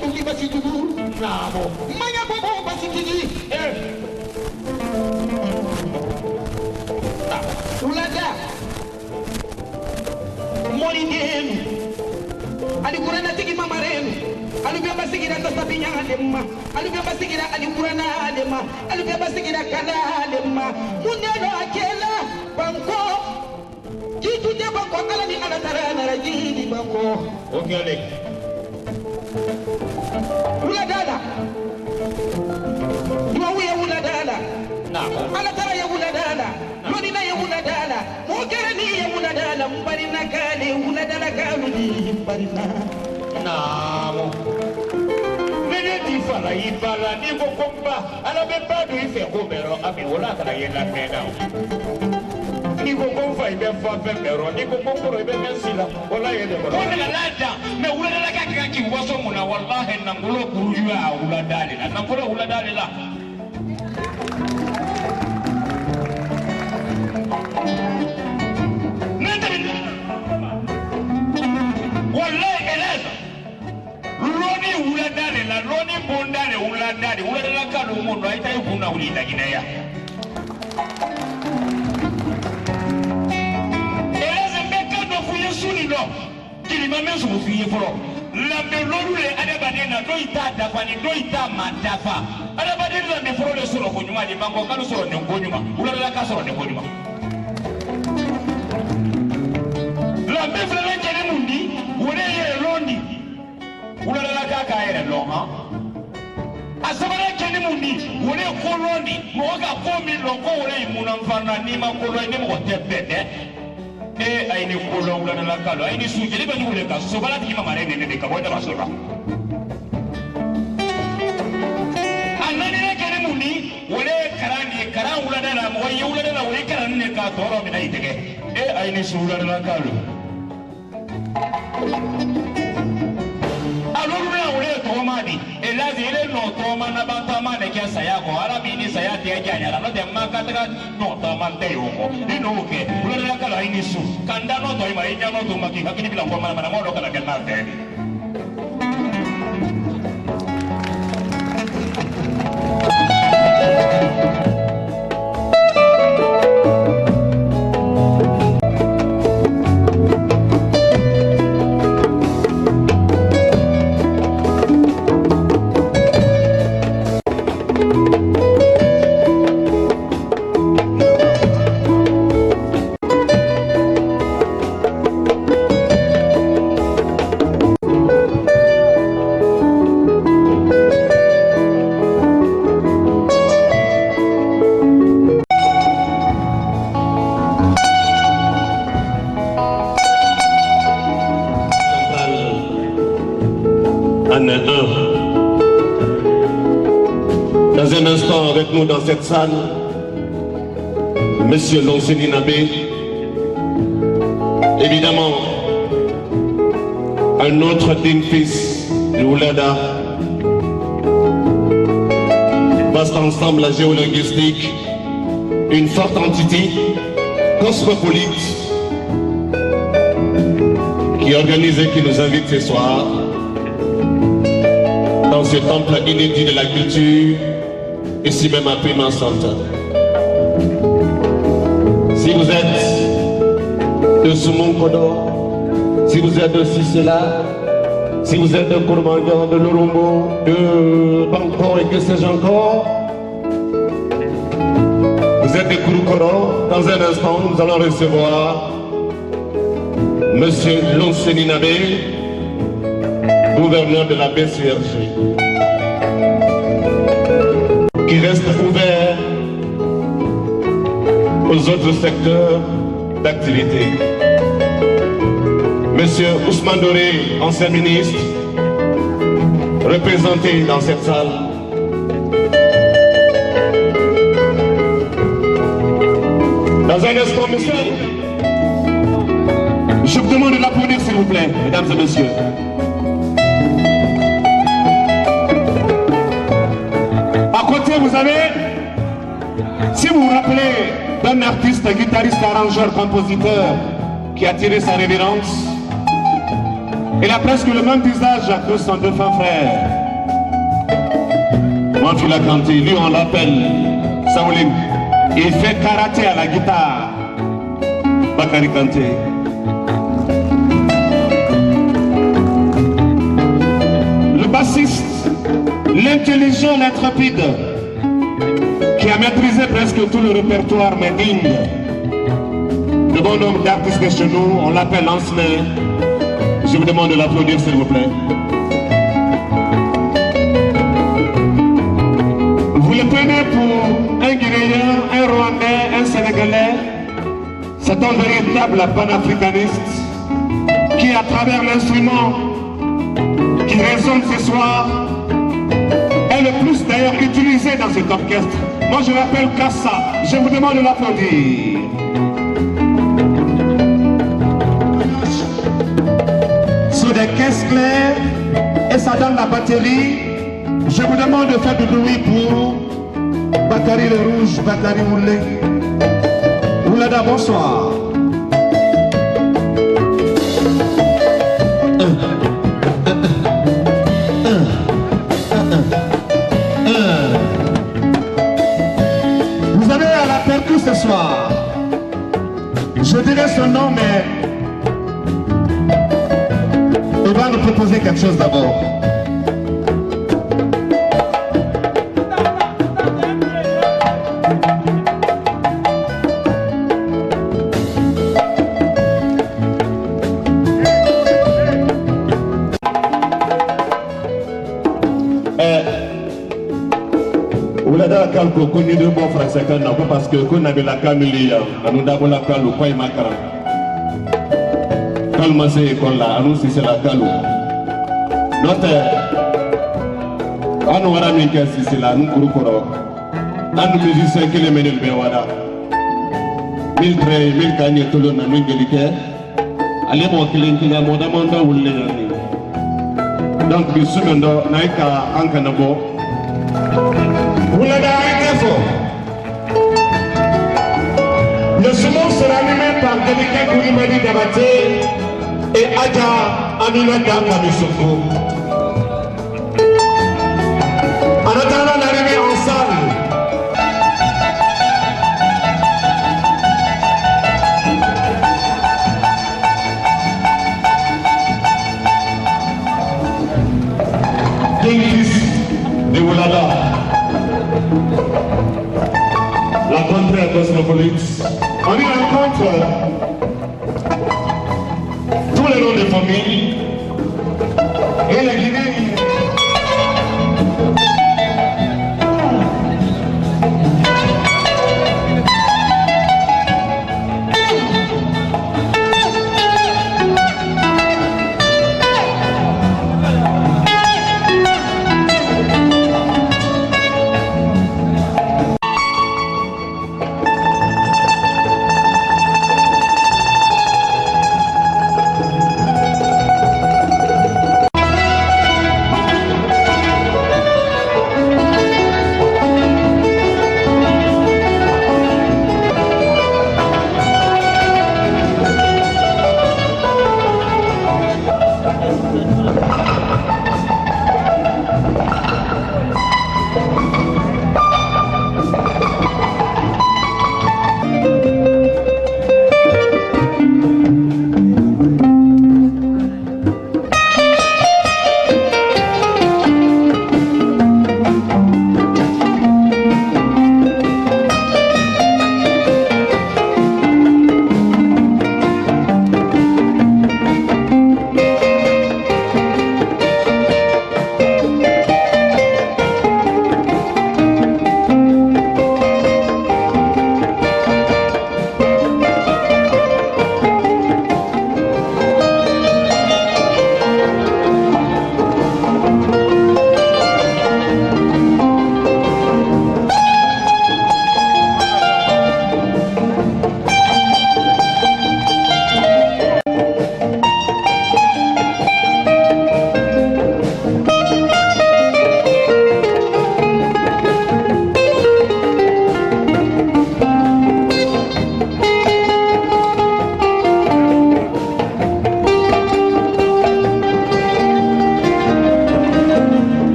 tuki basi tuku. Namo. Maya bobo basi kiki. Ulada. Mori demu. Ali kurana tiki mama remu. Ali biya basi kira tasabinya ademma. Ali biya basi kira ali kurana ademma. Ali biya basi kira kana ademma. Munelo akela banko. Jitu dia banko kala ni ala tarana rajini banko. Okay Alex. Uladala. Dua ya uladala. Nah. Ala tara ya uladala. Lodi na ya uladala. Mokere ni ya uladala. Mbarina kale uladala kaludi mbarina. Nah. Nene di fala ibala ni bokomba. Ala bepadu ife komero abi wala kana yela mena. Ni bokomba ibe fa femero ni bokombo ibe mensila wala yele wala. Wala lada me uladala kaki waso muna wallahi nangulo kuruju a uladala. Nangulo uladala la. Wallahi eleza Loni uladale la loni bondale uladale uladala kalu mundu aita yukuna ulida gineya eleza mbeka dofu yesuni no kilima mesu mufiye folo lambe lorule adabadena do itada kwani do itama dafa adabadena lambe folo le soro konyuma di mango kalu soro ne konyuma uladala ka soro ne konyuma lambe folo kene mundi wole yere londi uladala ka ka yere lo ha asabara kene mundi wole ko londi mo ga ko mi lo ko wole imuna mfana ni makolo ni mo tepede aini kulo uladala ka lo aini sujele bani wole ka so bala ti mama rene ne ka boda basura anani ne kene mundi wole karani karan uladala mo ye uladala wole karan ne ka toro mi na itege aini uladala ka lo aluruna ule tomadi elazi ile no toma na bantama ne kia sayako arabi ni sayati ya janya la de makataka no toma teyoko inoke ule kala inisu kanda no to ima inya no to maki hakini bila kwa mana modo kala kana tedi Dans un instant avec nous dans cette salle, Monsieur Lonseni Nabé, évidemment un autre digne fils de Oulada, vaste ensemble la géolinguistique, une forte entité cosmopolite qui organise et qui nous invite ce soir dans ce temple inédit de la culture, ici même à Prima Center. Si vous êtes de Soumonkodo, si vous êtes de Sisela, si vous êtes de Kourmangan, de Lorombo, de Banko et que sais-je encore, vous êtes de Kourokoro, dans un instant nous allons recevoir Monsieur Lonseni Nabé, gouverneur de la BCRG, qui reste ouvert aux autres secteurs d'activité. Monsieur Ousmane Doré, ancien ministre, représenté dans cette salle. Dans un instant, monsieur, je vous demande de l'applaudir s'il vous plaît, mesdames et messieurs. Vous avez, si vous vous rappelez d'un artiste, guitariste, arrangeur, compositeur qui a tiré sa révérence, Il a presque le même visage que son défunt frère. Mafila Kanté, lui on l'appelle Saoulim. Il fait karaté à la guitare. Bakary Kanté. Le bassiste, l'intelligent, l'intrépide, qui a maîtrisé presque tout le répertoire mandingue. Le bon nombre d'artistes de chez nous, on l'appelle Lancelin. Je vous demande de l'applaudir s'il vous plaît. Vous le prenez pour un Guinéen, un Rwandais, un Sénégalais. C'est un véritable panafricaniste qui, à travers l'instrument qui résonne ce soir, est le plus d'ailleurs utilisé dans cet orchestre. Moi je l'appelle Kassa. Je vous demande de l'applaudir. Sur des caisses claires et ça donne la batterie. Je vous demande de faire du bruit pour Bakary le Rouge, Bakary Oulé. Oulada, bonsoir. Vous avez à la percu ce soir. Je dirai son nom, mais il va nous proposer quelque chose d'abord. Kalko koni de bon français kan na parce que kon na bela kamili anu dabola kalu koy makara kalma se kon la anu si c'est la kalu note anu wara min ke si c'est la anu kuru koro anu musicien que le menel be wada mil tre mil kanye tolo na ngeli ke ale mo kilen kila mo da manda wulle yani donc bi sumendo naika anka na bo le second sera animé par Délicat Koulibaly Dabaté et Adja Aminata Kamissoko. En attendant l'arrivée en salle, King Fils de Oulada. La contrée cosmopolite, on y rencontre tous les noms de famille et les Guinéens.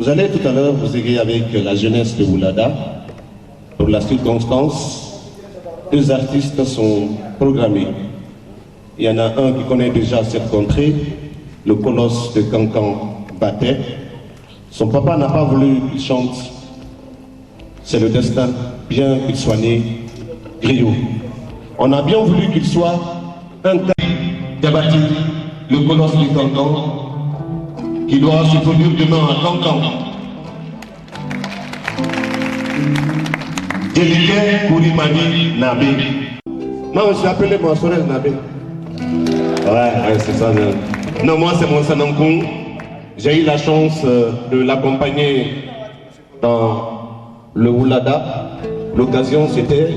Vous allez tout à l'heure vous égayer avec la jeunesse de Oulada. Pour la circonstance, 2 artistes sont programmés. Il y en a un qui connaît déjà cette contrée, le colosse de Cancan Baté. Son papa n'a pas voulu qu'il chante. C'est le destin, bien qu'il soit né griot. On a bien voulu qu'il soit un Diabaté, le colosse du Cancan, qui doit se produire demain à Cancan. Délié Kourimani Nabé. Moi, je suis appelé mon Sorel Nabé. Ouais, c'est ça. Non, moi, c'est mon Sanankoum. J'ai eu la chance de l'accompagner dans le Oulada. L'occasion, c'était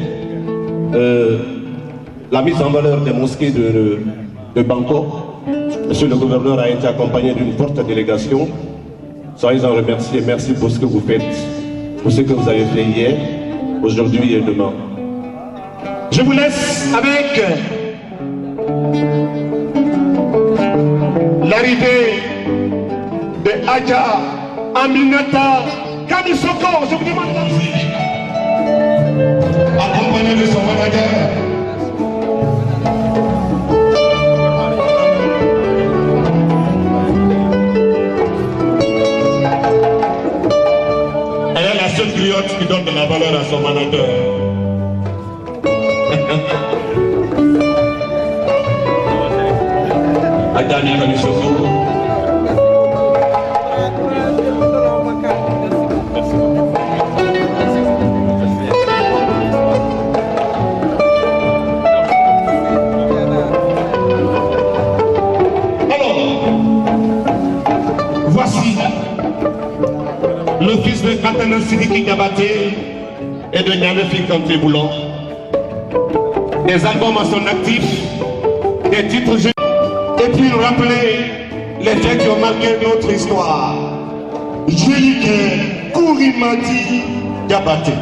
la mise en valeur des mosquées de Bangkok. Monsieur le gouverneur a été accompagné d'une forte délégation. Soyez en remerciés. Merci pour ce que vous faites, pour ce que vous avez fait hier, aujourd'hui et demain. Je vous laisse avec l'arrivée de Adja Aminata Kamisoko. Je vous demande la musique. Accompagné de son manager. Elle est la seule griotte qui donne de la valeur à son manager. Adja Kamisoko. Le fils de Katana Sidiki Diabaté et de Nyanefi Kanté Boulan. Des albums à son actif, des titres et puis rappeler les faits qui ont marqué notre histoire. Jélike Kourimani Diabaté.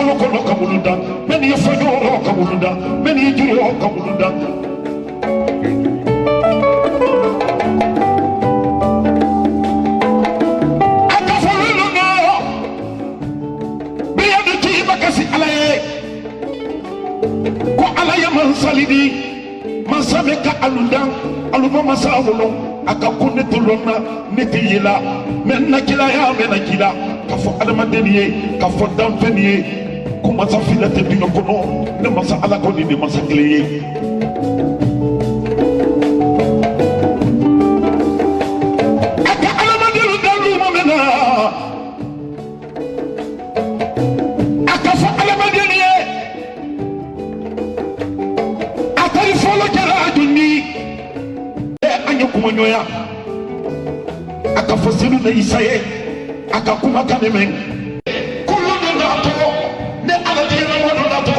kolokolo kabuluda meni fanyoro kabuluda meni juro kabuluda akafulu no biya de ti bakasi alaye ko alaye man salidi man sameka alunda aluma masawolo akakunne tulonna netiyila men nakila ya men nakila kafo adamadeniye kafo damfeniye kuma safila te bingo kono ne masa ala ko ni masa kleye aka adamadelu dalu momena akafo adamadeniye atari folo kera dunni anya kuma nyoya akafo selu na isaye akakuma kanemen kullu nato ne ala dina wala nato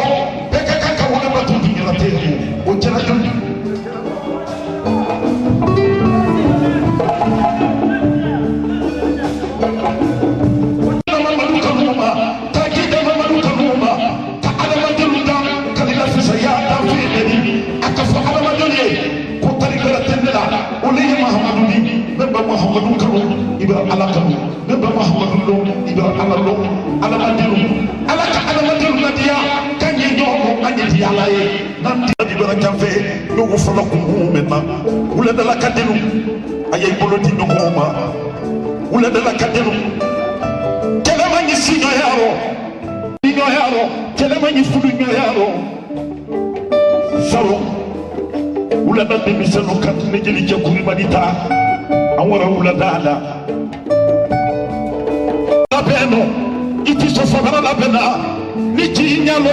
beka kaka wala nato dinga telu o jara jodi Muhammadu kalu ibra ala kalu neba Muhammadu lo ibra ala lo ala madiru ala ka ala madiru nadia kanye nyomo anye ala ye nanti ibra kafe no go fala ko mena wala dala kadelu ayay boloti no koma wala dala kadelu kala manyi sinyo yaro kala manyi fudu yaro saro wala dal de misano kat ne jeli jakuri madita awara wula dala labeno iti so fagara labena ni ji nyalo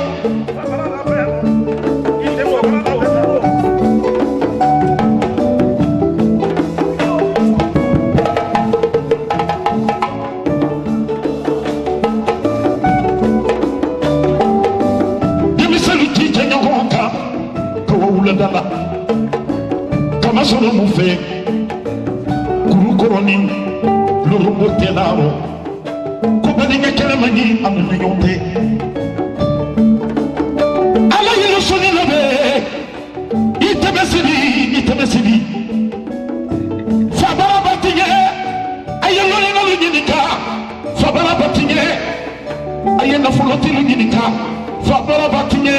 ite mo demi selu ji jenyo konka ko wula dala kama sono mu fe koroni lorumbo tenaro ko badinga kelemani amu nyonte ala yelo soni labe itebesidi fabara batinye ayelo ngalo nyinika fabara batinye ayena fuloti nyinika fabara batinye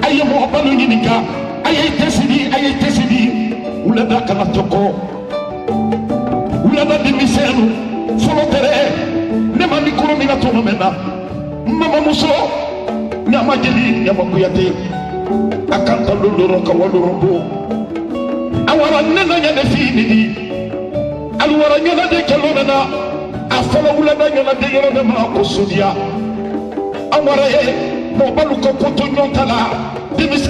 ayemo balu nyinika ayetesidi ulada kala toko ulada dimisenu folo tere ne ma mikro mi na tono mena mama muso nyama jeli nyama kuyate akanta loloro ka walorombo awara nena nya de fini di alwara nya de kelo mena afala ulada nya de yoro de ma ko sudia awara mo balu ko poto nyotala dimis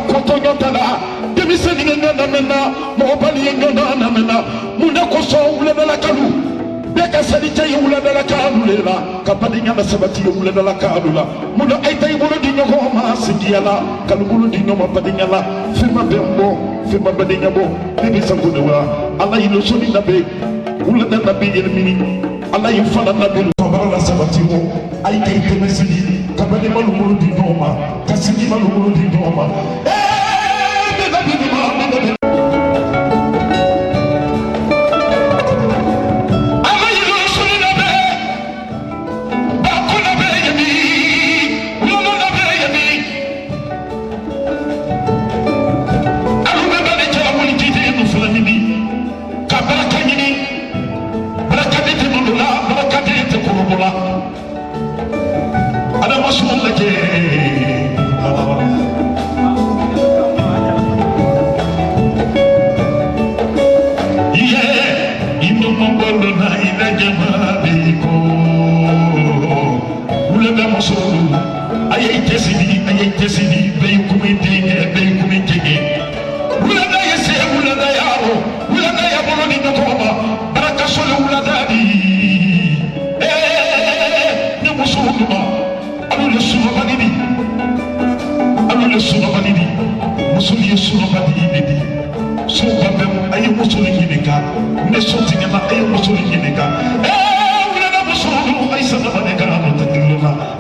poto nyotala demiseni ngana mena mo bali ngana mena muna ko so ulada la kalu beka sadi tay ulada la kalu lela kapadi nyama sabati ulada la kalu la muna ay tay bolo di nyoko ma sidiala kalu bolo di nyoma padi nyala fima bembo fima badi nyabo bibi sangude wa allah yilo soni nabe ulada nabe yelmini allah yufala nabe fabara la sabati mo ay tay temesidi kapadi malu bolo di nyoma kasidi malu bolo di nyoma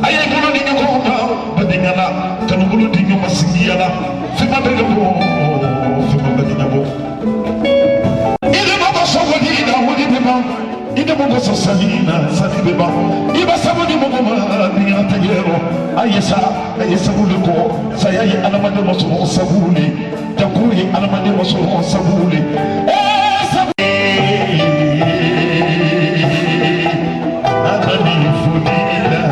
Aye yaro ayesa sabule ko saya yi alamade maso sabule jago yi alamade maso sabule adani fudila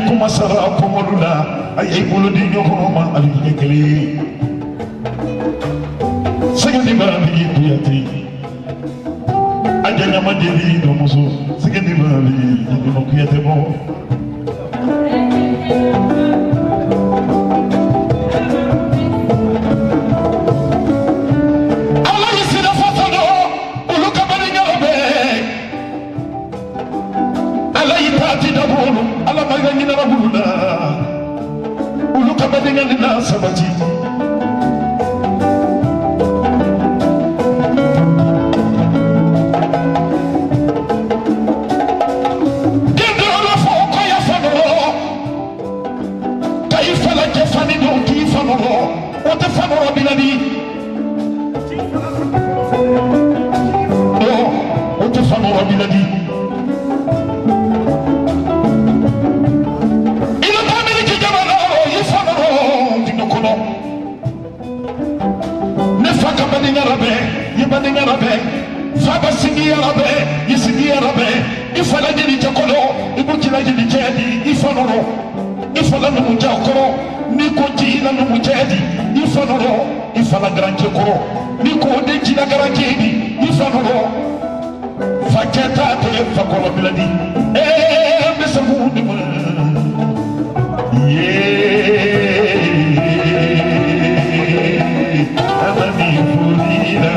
kuma sara pomolula ay bolo di ñokoma ali yekeli segeni bambi duyati ajanya madeli do muso segeni bambi do kuyate mo Allah yisira fatado uluka bari ñobe Allah yitati dabulu Allah magani na rabuluna uluka badinga na sabati kendo la foko ya fano kai fala ke fani do ki fano o te fano bilani o te fano bilani Faba sigi arabe, yisigi arabe, ifala jeli chokolo, ibukila jeli chedi, ifanoro, ifala numu chokolo, niko jila numu chedi, ifanoro, ifala granje koro, niko deji la garanjedi, ifanoro, faketa te fakolo biladi, mesa mundi ma, amani fulina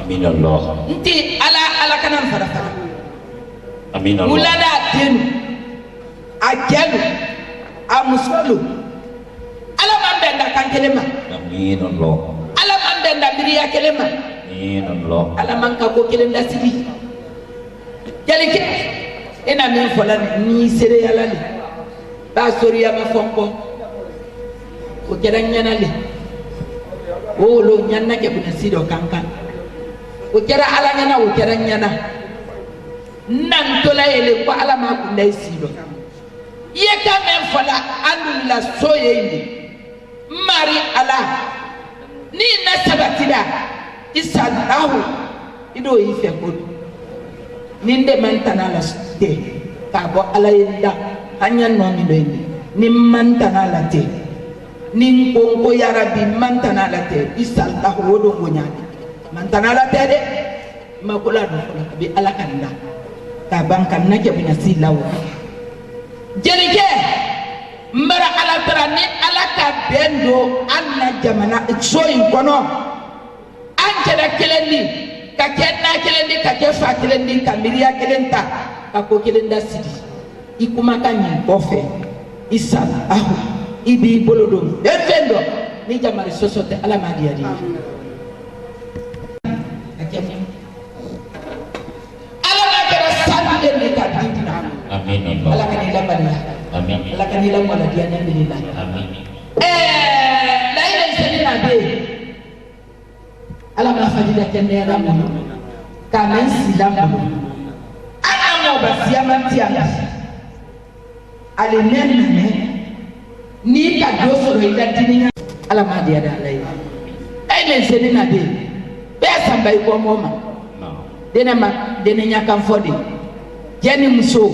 Amin Allah. Nti ala kanam fara. Amin Allah. Mulada denu, ajelu, amusolu. Ala mambenda kankelema. Amin Allah. Ala mambenda biriya kelema. Amin Allah. Ala manka ko kelenda sibi. Jalike ena min fola ni sere yala le. Ba soriya ma fonko. Ko keranyana le. O lo nyanna ke buna sido kankan. O kera ala nyana o kera nyana nan tola ele ko ala ma ku ndai sido ye ka men fala andu la soye ni mari ala ni na sabatida isallahu ido ife ko ni nde man tanala te ka bo ala yenda hanya no mi do ni man tanala te ni ko ya rabbi man tanala te isallahu wodo ngonyani mantana la tede makula do bi ala kanda ta bankan nake bina silawo jerike mara ala tarani ala ka bendo anna jamana soyin kono ankere kelendi ka kenna kelendi ka kefa kelendi ka miriya kelenta ka ko kelenda sidi ikumaka nyimbofe isala ahu ibi bolodom defendo ni jamari sosote ala madiari ala makara sande ne kadina amin ala kanila bana amin ala kanila wala diana billah amin laila senina be ala ma fadila kenera mo kamen silamu ala mo basia mantia ale nenne ni ka do soro ida dininya ala ma dia da lai laila senina be be samba ko moma dena ma dena nyaka fodi jeni muso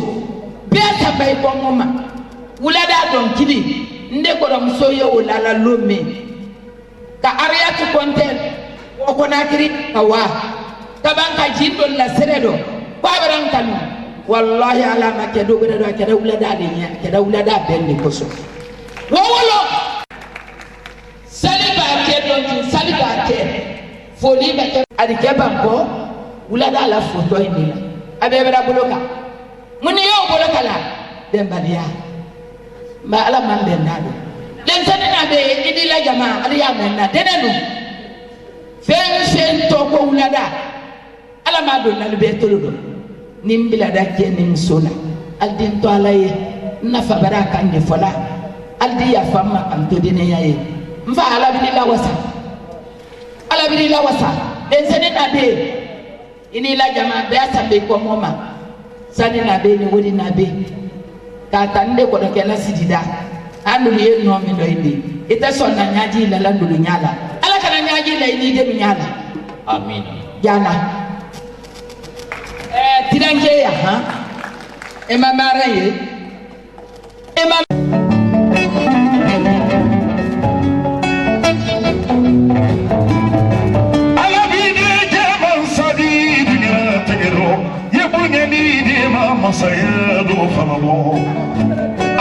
be samba ko moma ulada don kili nde ko do muso yo ulala lome ka ariatu kontel o ko nakiri kawa tabanka jindo la seredo ko abaran kanu wallahi ala ma ke do gada ke da ulada de nya ke da ulada bende ko so wolo saliba ke don saliba ke foli ba ke adi ke banko ulada la foto ini abebera boloka muni yo boloka la dembadia ma ala man ben nado len sanina be idi la jama ali ya men na denenu fen to ko ulada ala ma do na be toludo nimbila da ke nim sona aldin to alaye nafa baraka ni fola aldi ya famma am to dine yaye mfa ala bi la wasa len sanina be ini la jama be asabe ko moma sanina be ni wodi na be kata nde ko ke la sidida andu ye no mi do indi ita sonna nyaaji la landulu nyala ala kana nyaaji la ini de nyala amin jana tiranke ya ha e mamara ye e mam ala bide jaman sadid ya tegero ye bunyani de mama sayado famamo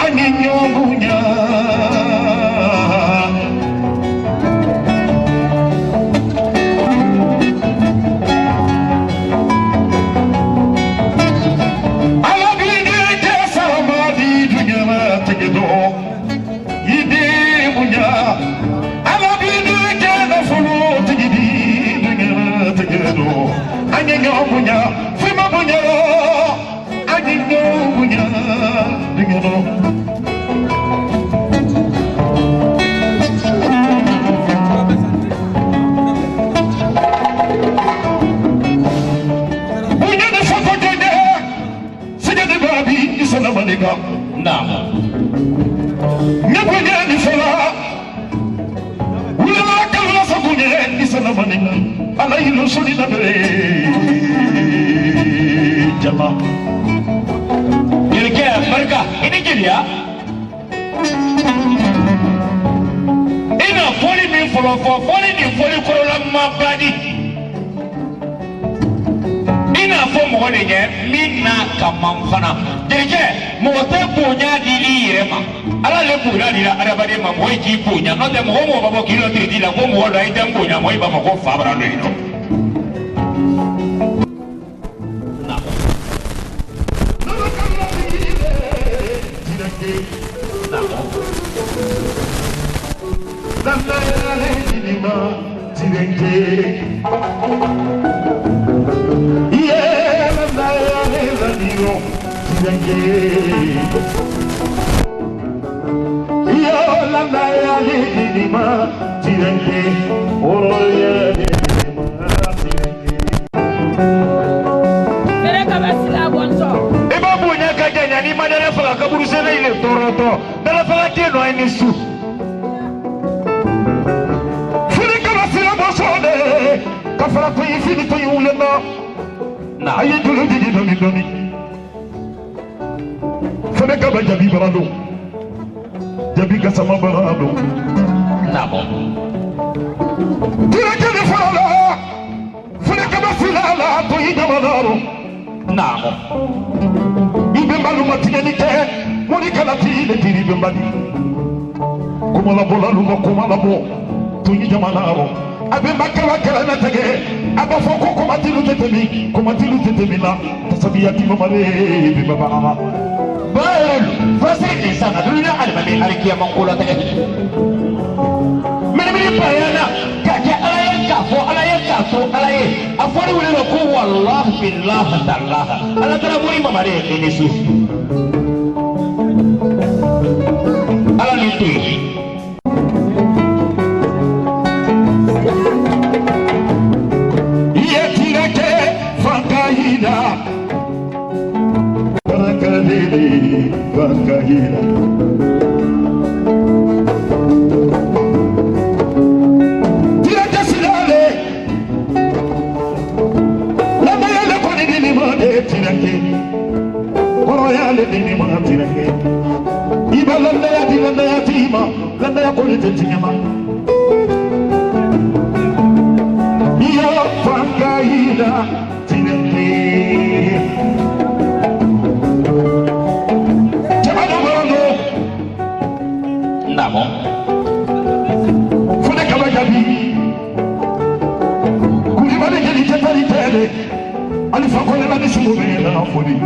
aninyo bunya ala bide de saramadi dunya tegedo ide bunya ala bide de na fulu tegidi dunya tegedo aninyo bunya fima bunya aninyo bunya tegedo Naam. Nyabunya ni fala. Wala kala sabunya ni sana maninga. Ala ilu suni na bere. Jama. Yirke barka ini kiriya. Ina foli min foli ni foli korola mabadi. Ina fo mo ne ge minna kamam fana. Dege mo te punya dili rema. Ala le punya dila arabade ma mo ji punya no de mo babo kilo ti dila ko mo lo ida punya mo iba mo ko fabra no ino. Jabi kasama barado. Nabo. Tira que me fala. Fune kama filala to idamanaro. Nabo. Ibe malu matigeni ke. Moni kala tile tiri be mbadi. Kuma la bola luma kuma la bo. To idamanaro. Abe makala kala na tege. Aba foko kuma tilu tetemi la. Tasabiya ti mamare be baba. Bye. Israel fasik di sana dunia al-mani al-qiyam mangkulat mini bayana kakek alayan kafo alayan kafo alaye afori wuli ko wallah billah tallah ala tara muri mamare ini su ala nitu iya tirake fakahina barakadili fakahina dini ma tirake iba landa ya tima landa ya kulite tingema ya fakaina tirake jamana wano namo fune kaba jabi kuli mane jeli tetari tele alifa kole na nisumbe na fuli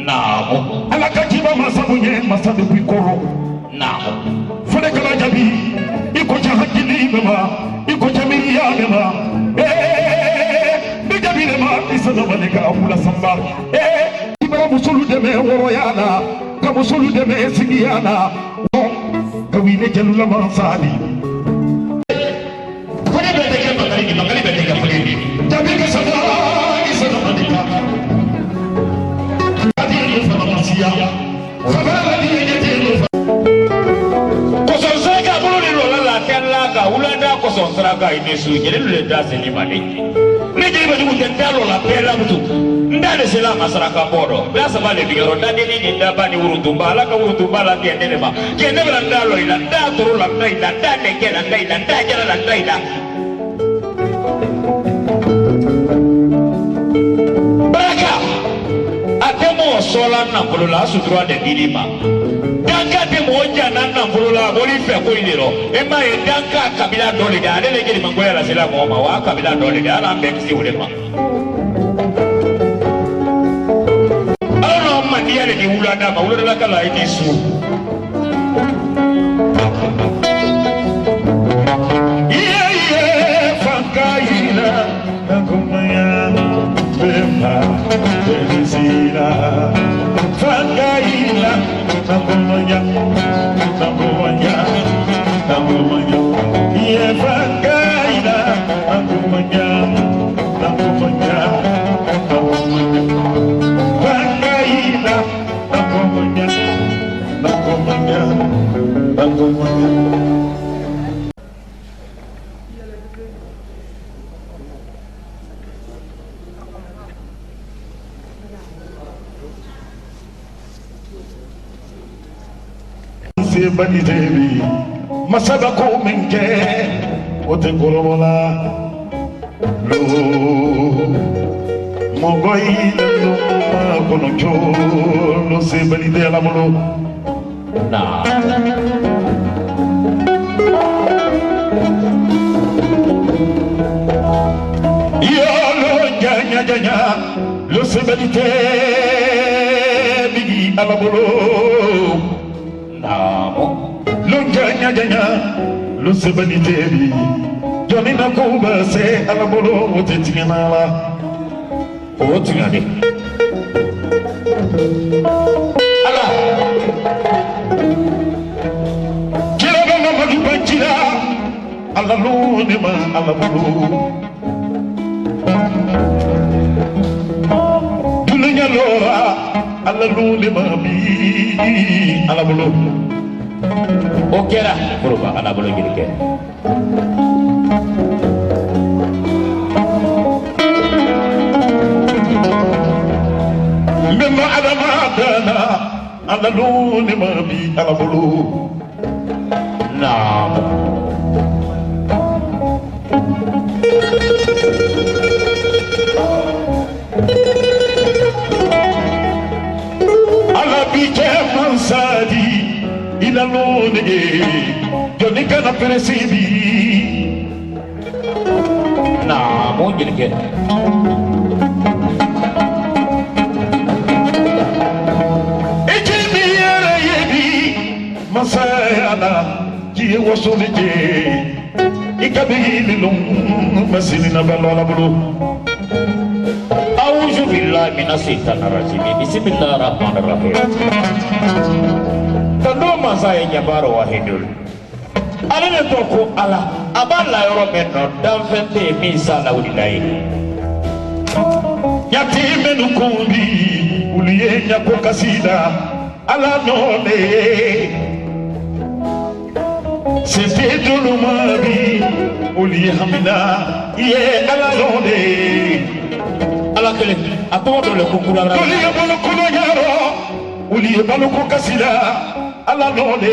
Namo ala kajiba masamunye masabu kwikoro namo fune kala jabi iko cha hakili mema iko cha miria mema bijabi mema isana malika amula samba ibara musulu deme woroyana ka musulu deme sigiyana kawine jalula mansadi fune bete ke makali bete ke fune jabi ke sana isana malika kosonsaga bululi lola kelaga ulanda kosonsaga inesu nyelele dazeli maliki nijiri badu kentalo la pela mutu ndale sela masaraka bodo basa bale bigaro ndani ni ndabani urutumbala ka urutumbala tiendele ba kendebela ndalo ila ndatoro la ndaida ndane kela ndaida ndajala la ndaida atemo sola na polola sudro de dilima danka de moja na polola boli fe ko ilero e ma e danka kabila dole da ale legeli mangoya la sela mo ma wa kabila dole da ala mbexi ulema ala ma dia le di ulada ma ulada kala iti su fakaina nakumaya bema Belisina, Fakaina, Nakumanya, Nakumanya, Nakumanya, yeah, Fakaina, Nakumanya, Nakumanya, Nakumanya, Fakaina, Nakumanya, Nakumanya, Nakumanya. Bani devi masaba ko minke ote koromola lo mogoi lo ma kono cholo se bani de la molo na yo lo janya lo se bani te bigi ala molo janya lu sebani tebi joni na ko ba se ala bolo motetina la o tingani ala kila banga madu banjira ala lu ne ma ala bolo dunya lora ala lu ne ma bi ala bolo okera berubah karena boleh gini ke memang ada madana ada luni mabi ala bulu nah peresibi Namun jadi ejimi yere yebi masayana jiye wasolije ikabili lum masilina balala bulu A'udzu billahi minasyaitonir rajim. Bismillahirrahmanirrahim. Tando masaya nyabaro wahidul. Ala ne toko ala abala yoro menno danfente misa lawdilai. yati menu kumbi uliye nyako kasida ala none sese dulumabi uliye hamina ye ala none Ala kele atodo le kukura ra. uliye bolo kuno yaro uliye bolo ko kasida ala none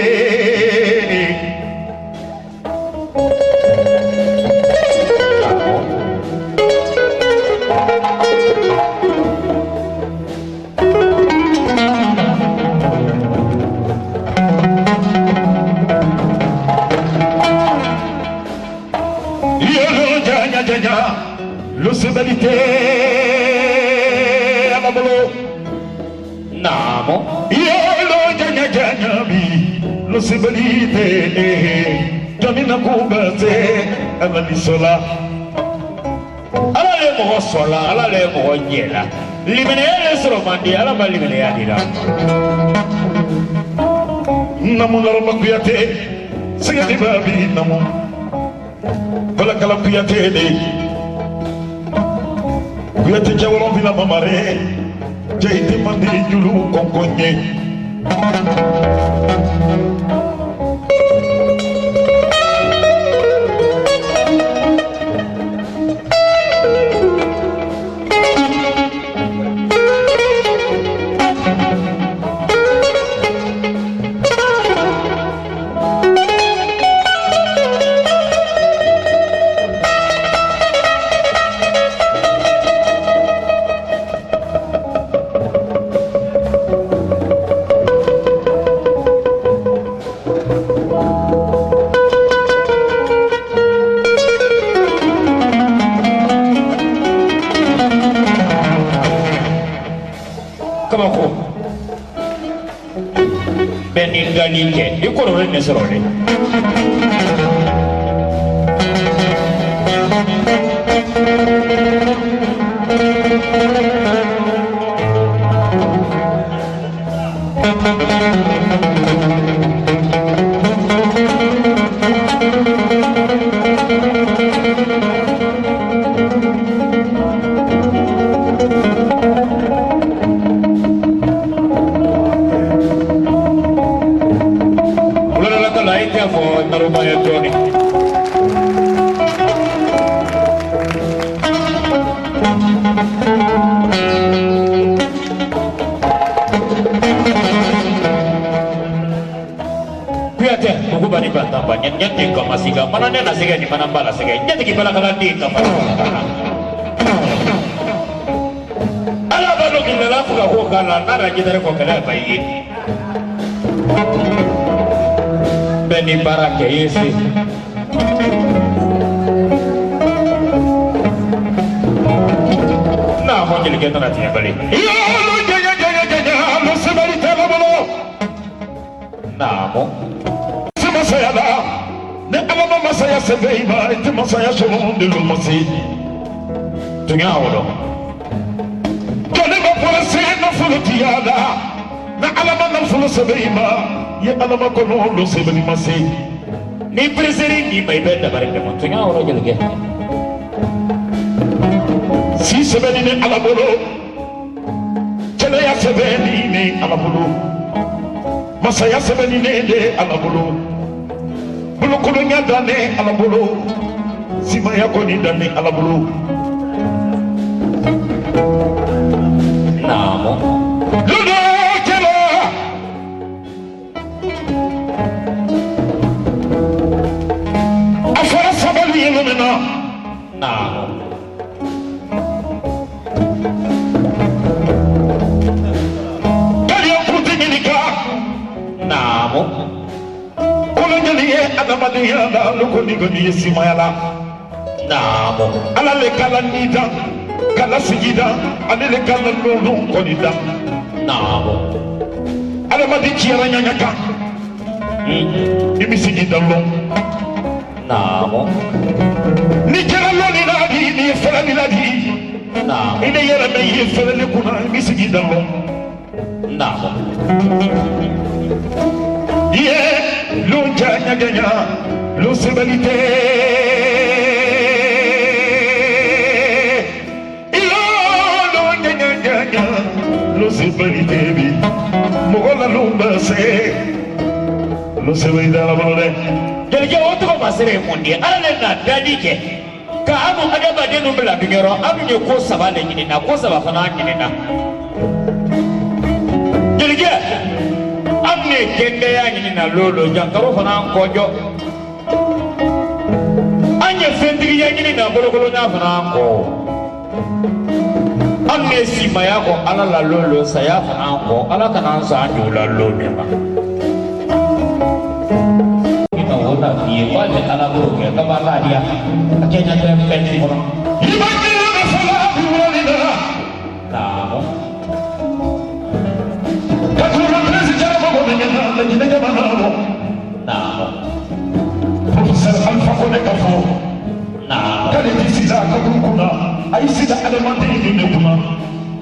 L'osebalité à la bolo. Namo. Yolo janya janya bi. L'osebalité. Jamina kubate. Abali sola. Ala le mo sola, ala le mo nyela. Limene ele soro mandi, ala ba limene ya dira. Namu larama kuyate. Sigani babi namu. Bala kala kuyate de. Kuyate jawron vila mamare jaiti mandi julu konkonye Beninggalike, ikoro ne sorole. Nyati ko masiga mana ne nasiga ni mana bala siga nyati ki bala kala di ka mana ala balo ki la fuga ko kala nara jidare ko kala bayi beni barake yesi na mo jeli ke tana tiya bali yo lo jaga lo sebali tela bolo na mo masaya la ne alama masaya sebeiba ite masaya solon de lumasi tunya wodo kale ba polisi na fulutiyala na alama na fulu sebeiba ye alama kono lo sebeli masi ni preseri ni mai benda bare de mo tunya wodo jelge si sebeli ne alabolo kale ya sebeli ne alabolo masaya sebeli ne de alabolo bulu kulunya dane alabulu sima yako ni dane alabulu namo ludo kelo afara sabali yelomena namo kali okuti milika namo kulunya liye adama adanya la lokoni goni yesimayala Namo. ala le kala nida kala sigida ale le kala lolu konida Namo. ala madi kiara nyanyaka imi sigida lo Namo. ni kala lolu nadi ni fala ni nadi Namo. ine yara me ye fala le kuna imi sigida lo Namo. ye lo janya ganya lo sebalite lo sebalite bi mogola lumba se lo sebalida la bolore Jelike wotu ko masere mundi ala ne na dadi ke ka amu adaba de no bla bigero amu ne ko saba le nyini na ko saba fana nyini na Jelike amne kende ya nyini na lolo jankaro fana kojo anye fendigi ya nyini na borokolo na fana ko amne sima ya ko ala la lolo saya fana ko ala kana sa anjo la lolo ma Ona dia wale ala boke kabala dia akenya tu pensi kono ibakira na sala biwalida namo kakura presi jara mago nyana na jina jama namo namo professeur alpha kone kafo namo kale tisida kakuna ay sida alemante ni kuna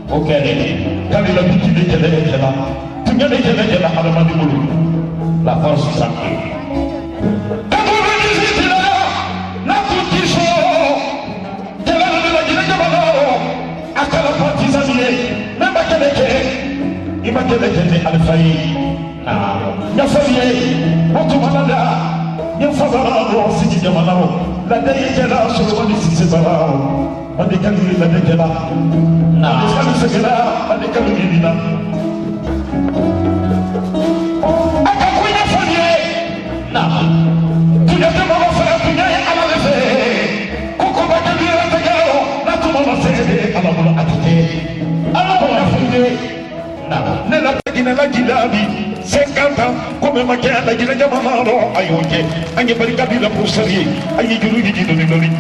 okele kale la biki de jela tunya de jela alemante bulu la force sacrée imakelekele alifai nyafaliye otumalada nyafazarao siji jamanao ladeyekela solomoni sisebarao adekalili ladekela adekalisegela adekalililina akakunyafaliye tunyatemaofea tunyaye alalefe kokobakeliyetegao natumamasede alabula atite alaboyafaliye ne la gina la gilabi 50 ans comme ma kia la gina jamano ayonje anye barika bi la pousserie ayi juru gi dinu lori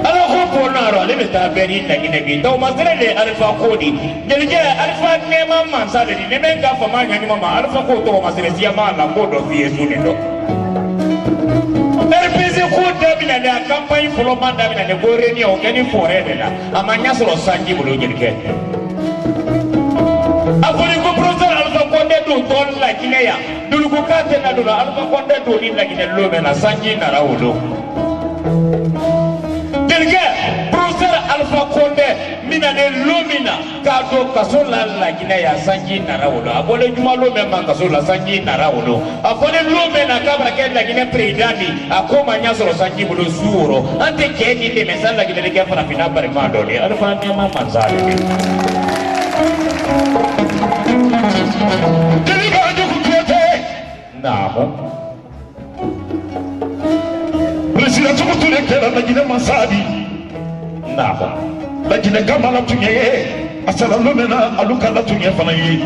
ala ko ponaro le beta beri na gine bi to mazrele alfa kodi jelije alfa nema mansale ni nemenga fama nyani mama alfa ko to masere sia mala bodo fi yesu ni do RPC ko dabina da campagne folo manda bina ne goreni o keni forede la amanya soro sanji bulo jelike afoni ko professeur alfa konde do ton la kineya dulu ko kate na do alfa konde do ni la kine lo mena sanji na rawolo delge professeur alfa konde mina ne lomina ka do kasola la kineya sanji na rawolo abole juma lo mena kasola sanji na rawolo afoni lo mena ka bra ke la kine presidenti akoma nyasoro sanji bulo suuro ante ke ni de mesala kine ke fara fina bare ma do ni alfa ne ma manzale Deliga joku tuete namo president joku tuete la gina masadi namo la gina kamala tunye asala lomena aluka la tunye fana yi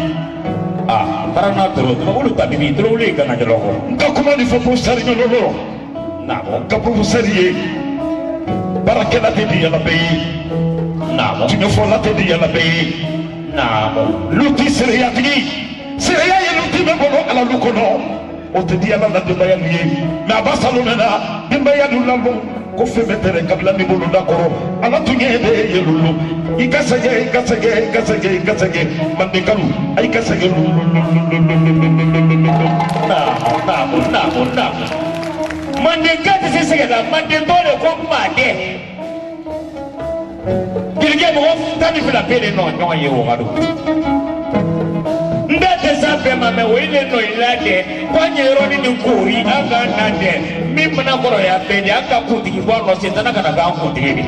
parana tro ulu tabibi tro le kana jalo nka kuma ni fo poster ni lolo namo ka professeur ye barakela tedi ya la bayi namo tunye fo la tedi ya la bayi namo luti sereya tigi sereya ye luti be bolo ala lukono o te di ala la debaya liye na basalo mena debaya lulalo ko febe tere kabla ni bolo dakoro ala tunye de ye lulu ikasage mande kalu ay kasage lulu namo mande kati sese da mande dole ko mande Kilike mo tani fila pele no nyo ye wo gado ndete sabe mame wo ile no ilade kwanye roni ni kuri anga nande mimna koro ya pele aka kutiki bono setana kana ga kutiki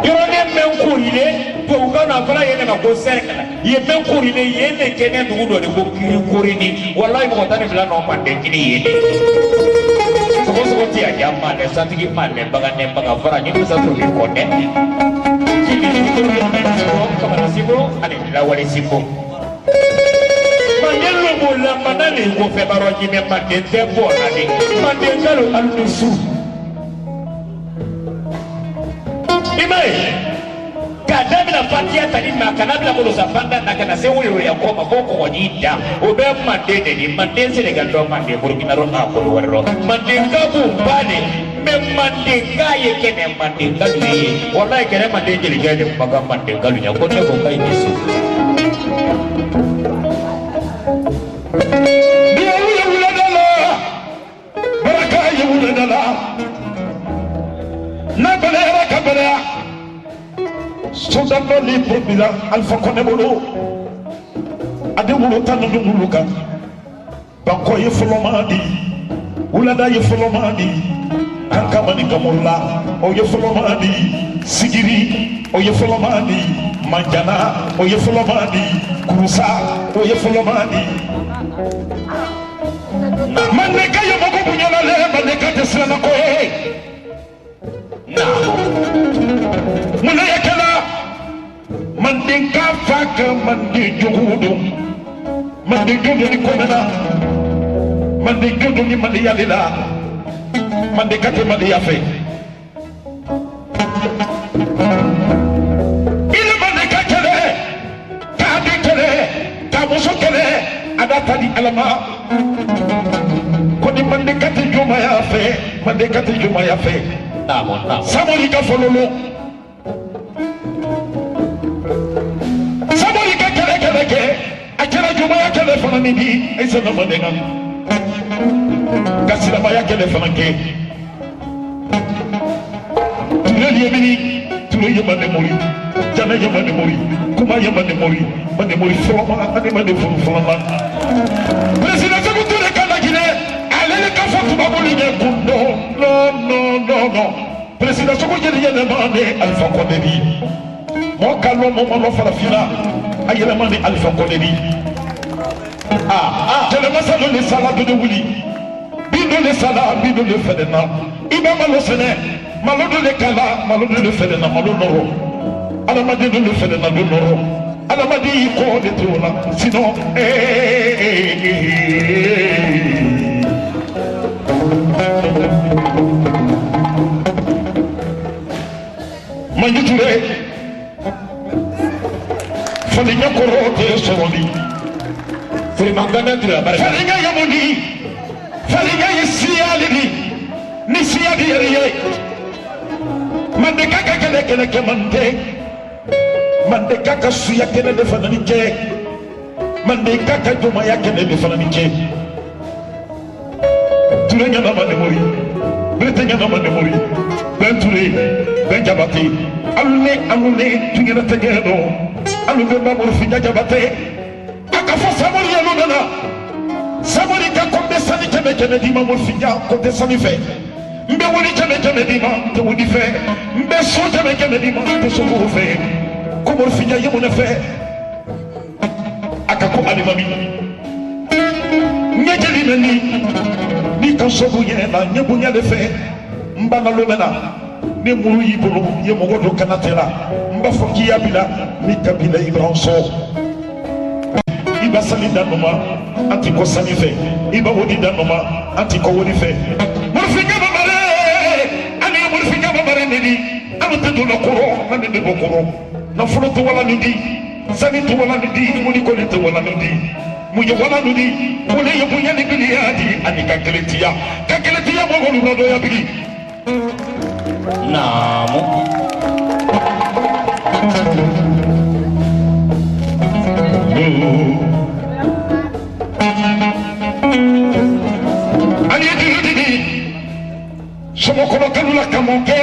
yorone men kurile to ukana fala yene na ko serkala ye men kurile yene kene ndugo de ko kiri kurini wallahi mo tani fila no mande kini yene Sokotia jamane satigi mane bagane baga farani bisa tu dikonde. Kini itu yang kama nasibu ane la wale sibu. Manjelo la manali ko fe baro jime mande te bona ni mande ngalo alusu imai kadamina fatia tani makanabla ko safanda nakana se wolo ya ko makoko wajida obe mande ni mande se le gando mande burkina ro na ko woro mande kabu bale me mande kaye kene mande kaluni wallahi kene mande jeli gade maka mande kalunya ko ne ko kai nisu Nabalera kabara Sudano li probila alfa konebolo ade wulu tanu wuluka banko ye folomadi ulada ye folomadi kankamani kamulla o ye folomadi sigiri o ye folomadi manjana o ye folomadi kurusa o ye folomadi manne kayo mako bunyala le manne katesla na ko muna yakala mandin ka faka mandin juhudu mandin juhudu ni komena mandin juhudu ni mandi yalila mandin kate mandi yafe ila mandin ka kele ka adi kele ka muso kele adata di alama kodi mandin kate juma yafe mandin kate juma yafe Samori ka fololo Samori ka kele akela juma ya kele fana ni bi esa na madenga kasila ba ya kele fana ke tuleli yebini tuleli yemane mori jana yemane mori kuma yemane mori floma ane mane floma president sekutule kana gine alele ka fotu babuli ne kundo no president soko jeli yele mane alfa kodebi mo kallo mo fala fina ayele mane alfa kodebi jele masalo le salade de wuli bindo le sala bindo le fedena iba malo sene malo de le kala malo de le fedena malo noro alamadi de le fedena do noro alamadi ko de tola sinon Manjuture Falinya korote soroli Fulimangana dira Falinya yamuni Falinya yisiyalini Nisiyadi yariye Mande kaka kele ke Mande kaka suya kele defana nike Mande kaka juma ya kele defana nike Tulenya na mande mori Bretenya na mande mori Benture Benjabati Alune tungena tegeno Alune babur finja jabate Akafo samori ya lunana Samori ka konde sani keme dima mur finja konde sani fe Mbe wuli keme dima te wuli fe Mbe so keme dima te so muru fe Kumur finja yemune fe Akako alimami Nyejeli nani Ni kansobu yena nyebu nyele fe Mbana lumena ni muru yibulu ye mogodo kanatela mba foki yabila ni kabila ibranso iba sali danoma anti ko sani fe iba wodi danoma anti ko wodi fe murfiga babare ani murfiga babare ni anu tedu na koro na ni bo koro na fulo to wala ni sani to wala ni muni ko ni to wala ni muje wala ni wala yebu yani biliyadi ani kakeletia mogo lu do ya bili Namu ani didi somo kono kanula kamonke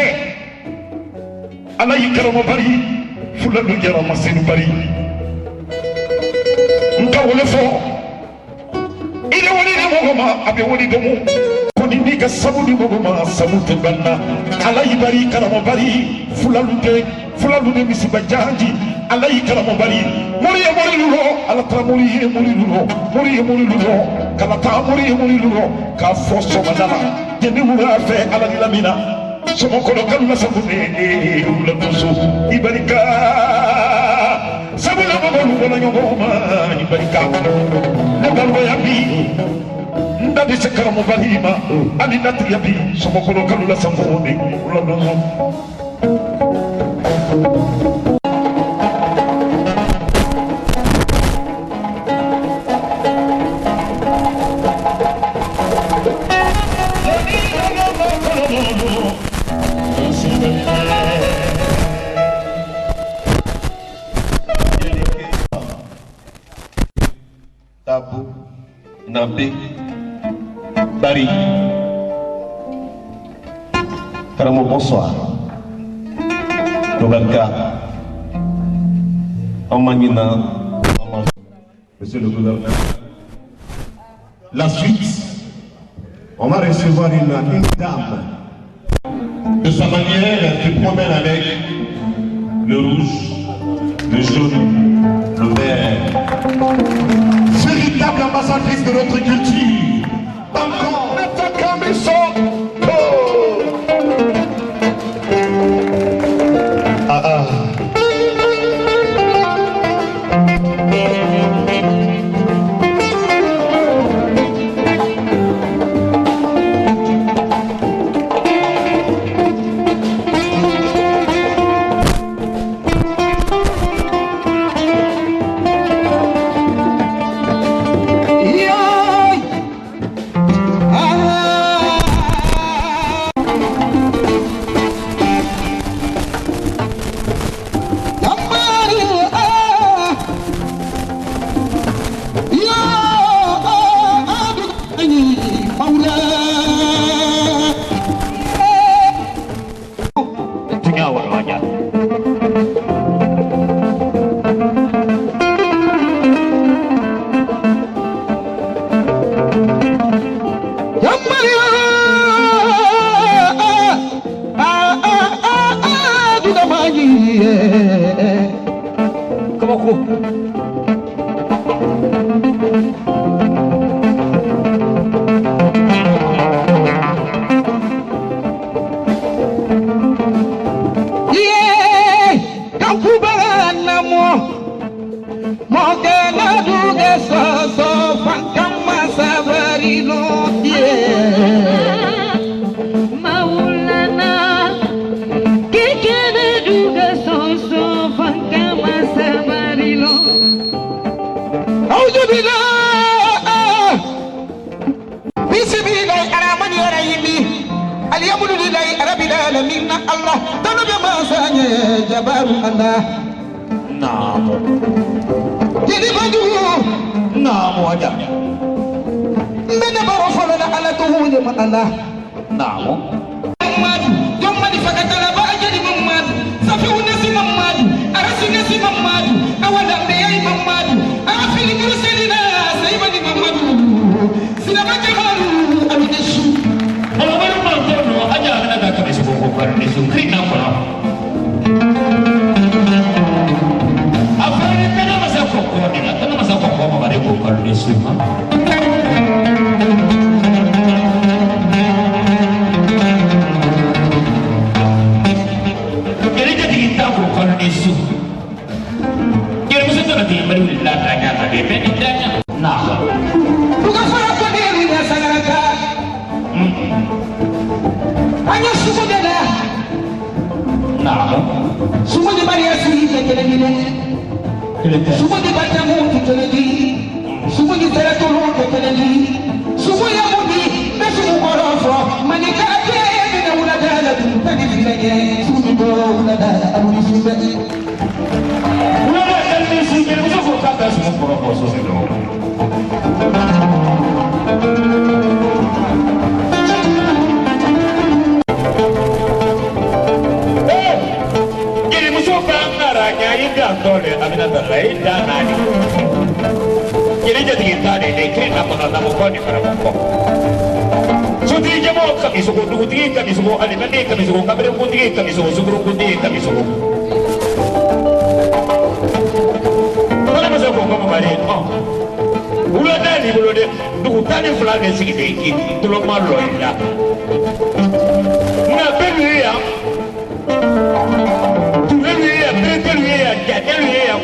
ala yikaramo bari fulanu jara masinu bari nka wole fo ile woni ni mogoma abe woni domu koni ni ka sabudi mogoma sabute banna ala yibari karamo bari fulanu de misiba janji ala yikaramo bari mori lulo ala tra mori lulo kala ta mori lulo ka foso madala de ni wura fe ala ni lamina somo kono kanuna sabune wula musu ibarika sabula mogolu wala nyogoma ibarika ne balwa yabi ndadi sekara mubalima ani nati yabi somokolo kalula samfoni ulolo Tabu Nabi Bari Karamo, bonsoir. Novelka Amanina. Monsieur le gouverneur. La suite, on va recevoir une dame. De sa manière, elle se promène avec le rouge, le jaune, le vert. Véritable ambassadrice de notre culture. Encore, attaquant mes sons. Ah ah.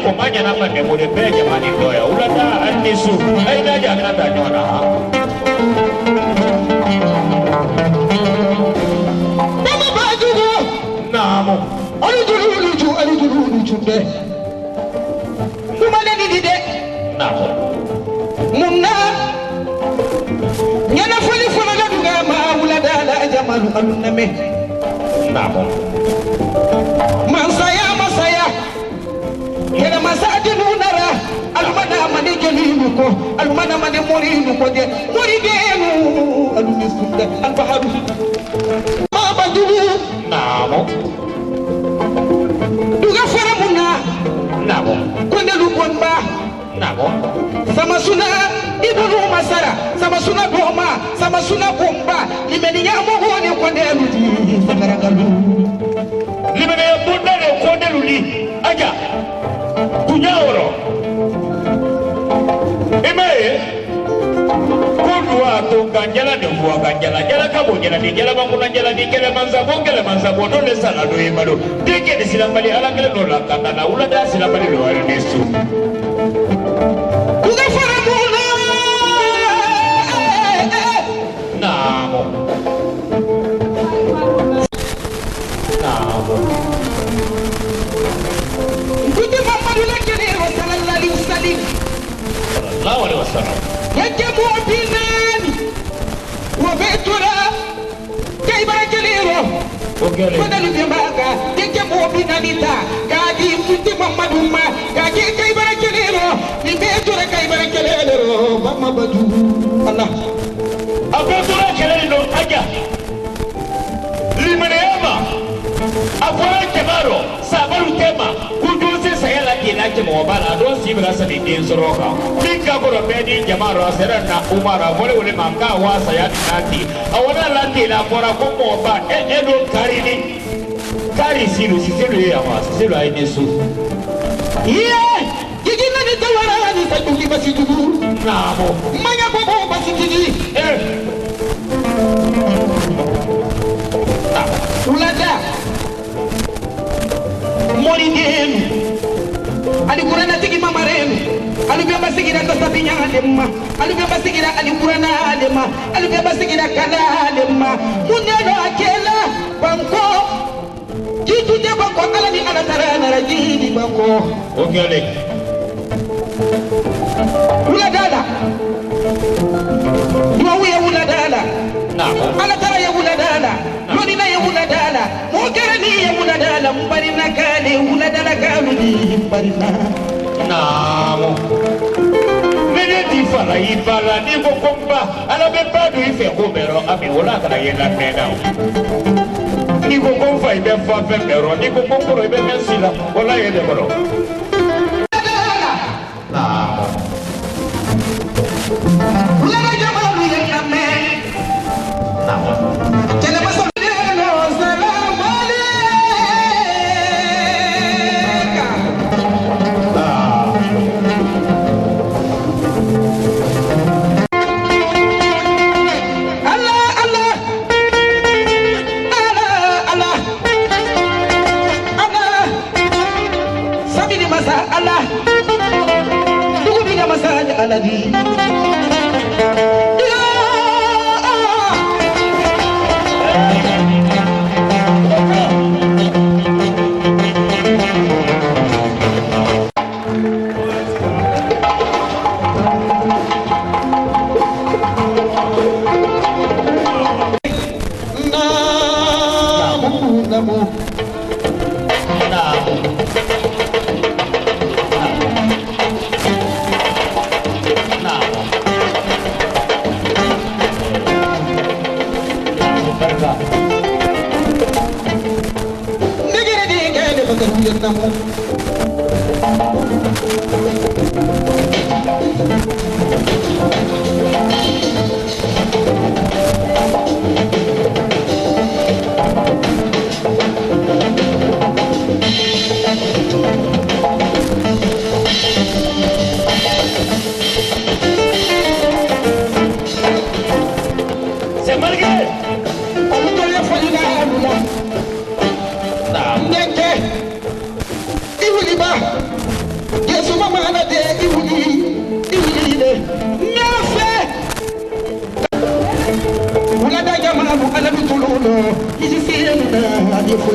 Komanya nama demo de pe jamani doya ulata anisu aida jangan ada nyona lucu alitu lucu de umane ni de munna nyana fali fala la duga ma wula dala jamalu aluname masaya hena masadi nunara alumana mani jelilu ko alumana mani morilu ko de moridenu alumisunda albaharu ma badulu duga fara munna konde lu bonba sama suna ibulu masara sama suna doma sama suna bomba limeni nyamo hone konde lu di fagaragalu limeni bonda le konde lu di aja kunyawro emaye kodwa to ganjala de fo ganjala jala kabo jala de jala banguna jala de kele manza bono le sala do emalo de ke de silambali ala kele no la kata na ula da silambali do ala nesu kuga fara mona namo kuti mamadu la kele wa sallallahu alaihi wasallam yajabu binani wa betura kay barakeliro fadalu bimaga yajabu binani ta gadi kuti mamadu ma gadi kay barakeliro ni betura kay barakeliro mama badu Allah abetura kelelo aja limanema afara kebaro sabaru tema kujuze sayala kinake mobala do sibra sabi dinzoroka ninka boro bedi jamaro serana umara wole manga wasa ya nati awona lati la bora ko moba edo karini kari silu ya wasa silu ainesu gigina ni tawara ni tajuki basidugu namo manya bobo basidigi ulada moridenu alikurana tigi mamarenu alibeba sigira tasabinya alema alibeba sigira alikurana alema alibeba sigira kala alema munelo akela banko jitu de banko ala ni ala tarana rajidi banko okele uladala duwa uladala ala tara ya uladala lodina ya uladala mokerani ya uladala mbarina kale uladala kaludi mbarina namo mene di fala ibala ni kokomba ala be badu ife komero ami wala kana yela nena ni kokomfa ibe fa pembero ni kokomboro ibe mensila wala yede boro namo uladala jamalu yekame namo kele paso alladhi Ala bituluno, isi siyena, adifu.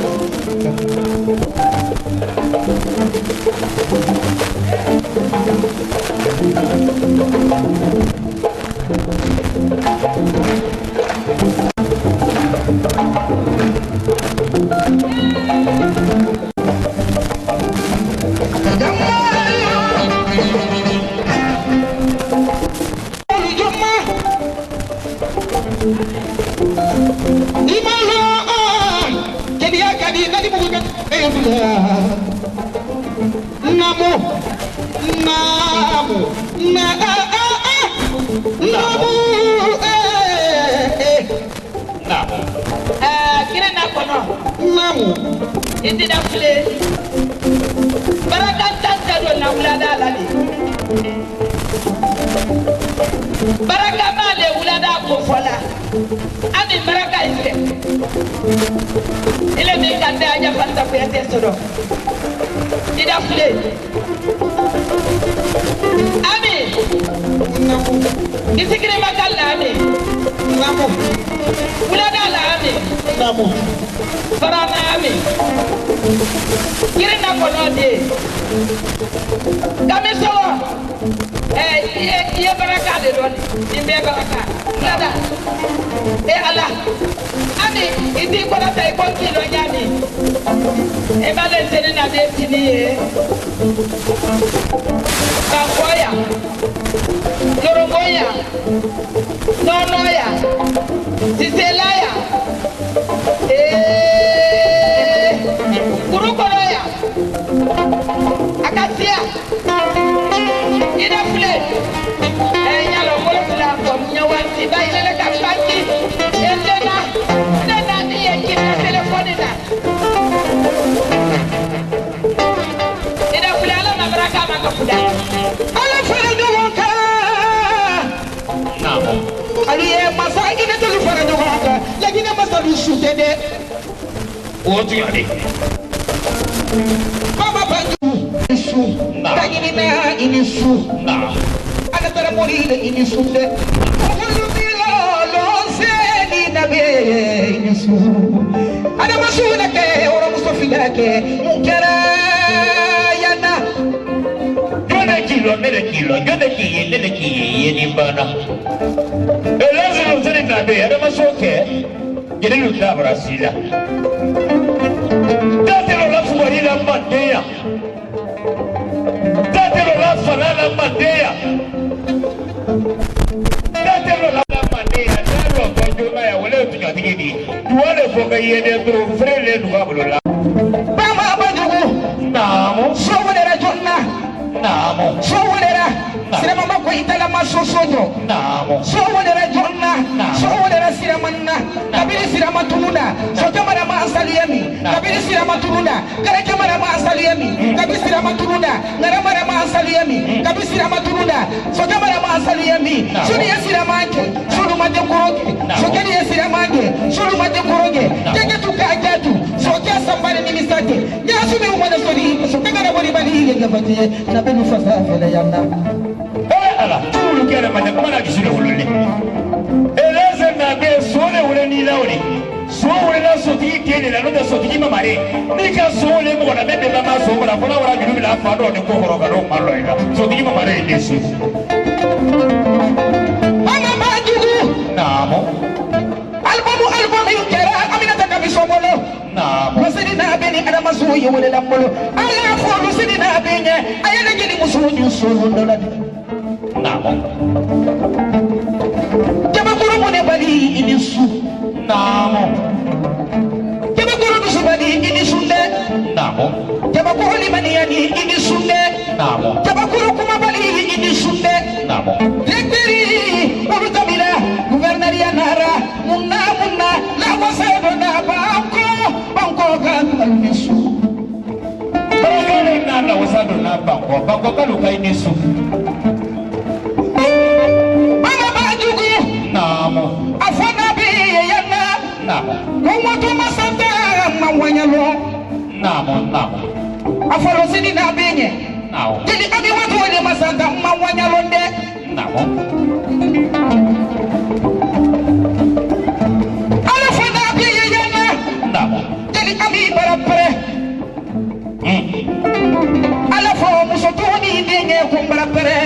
ala fo muso toni denye kumbara pere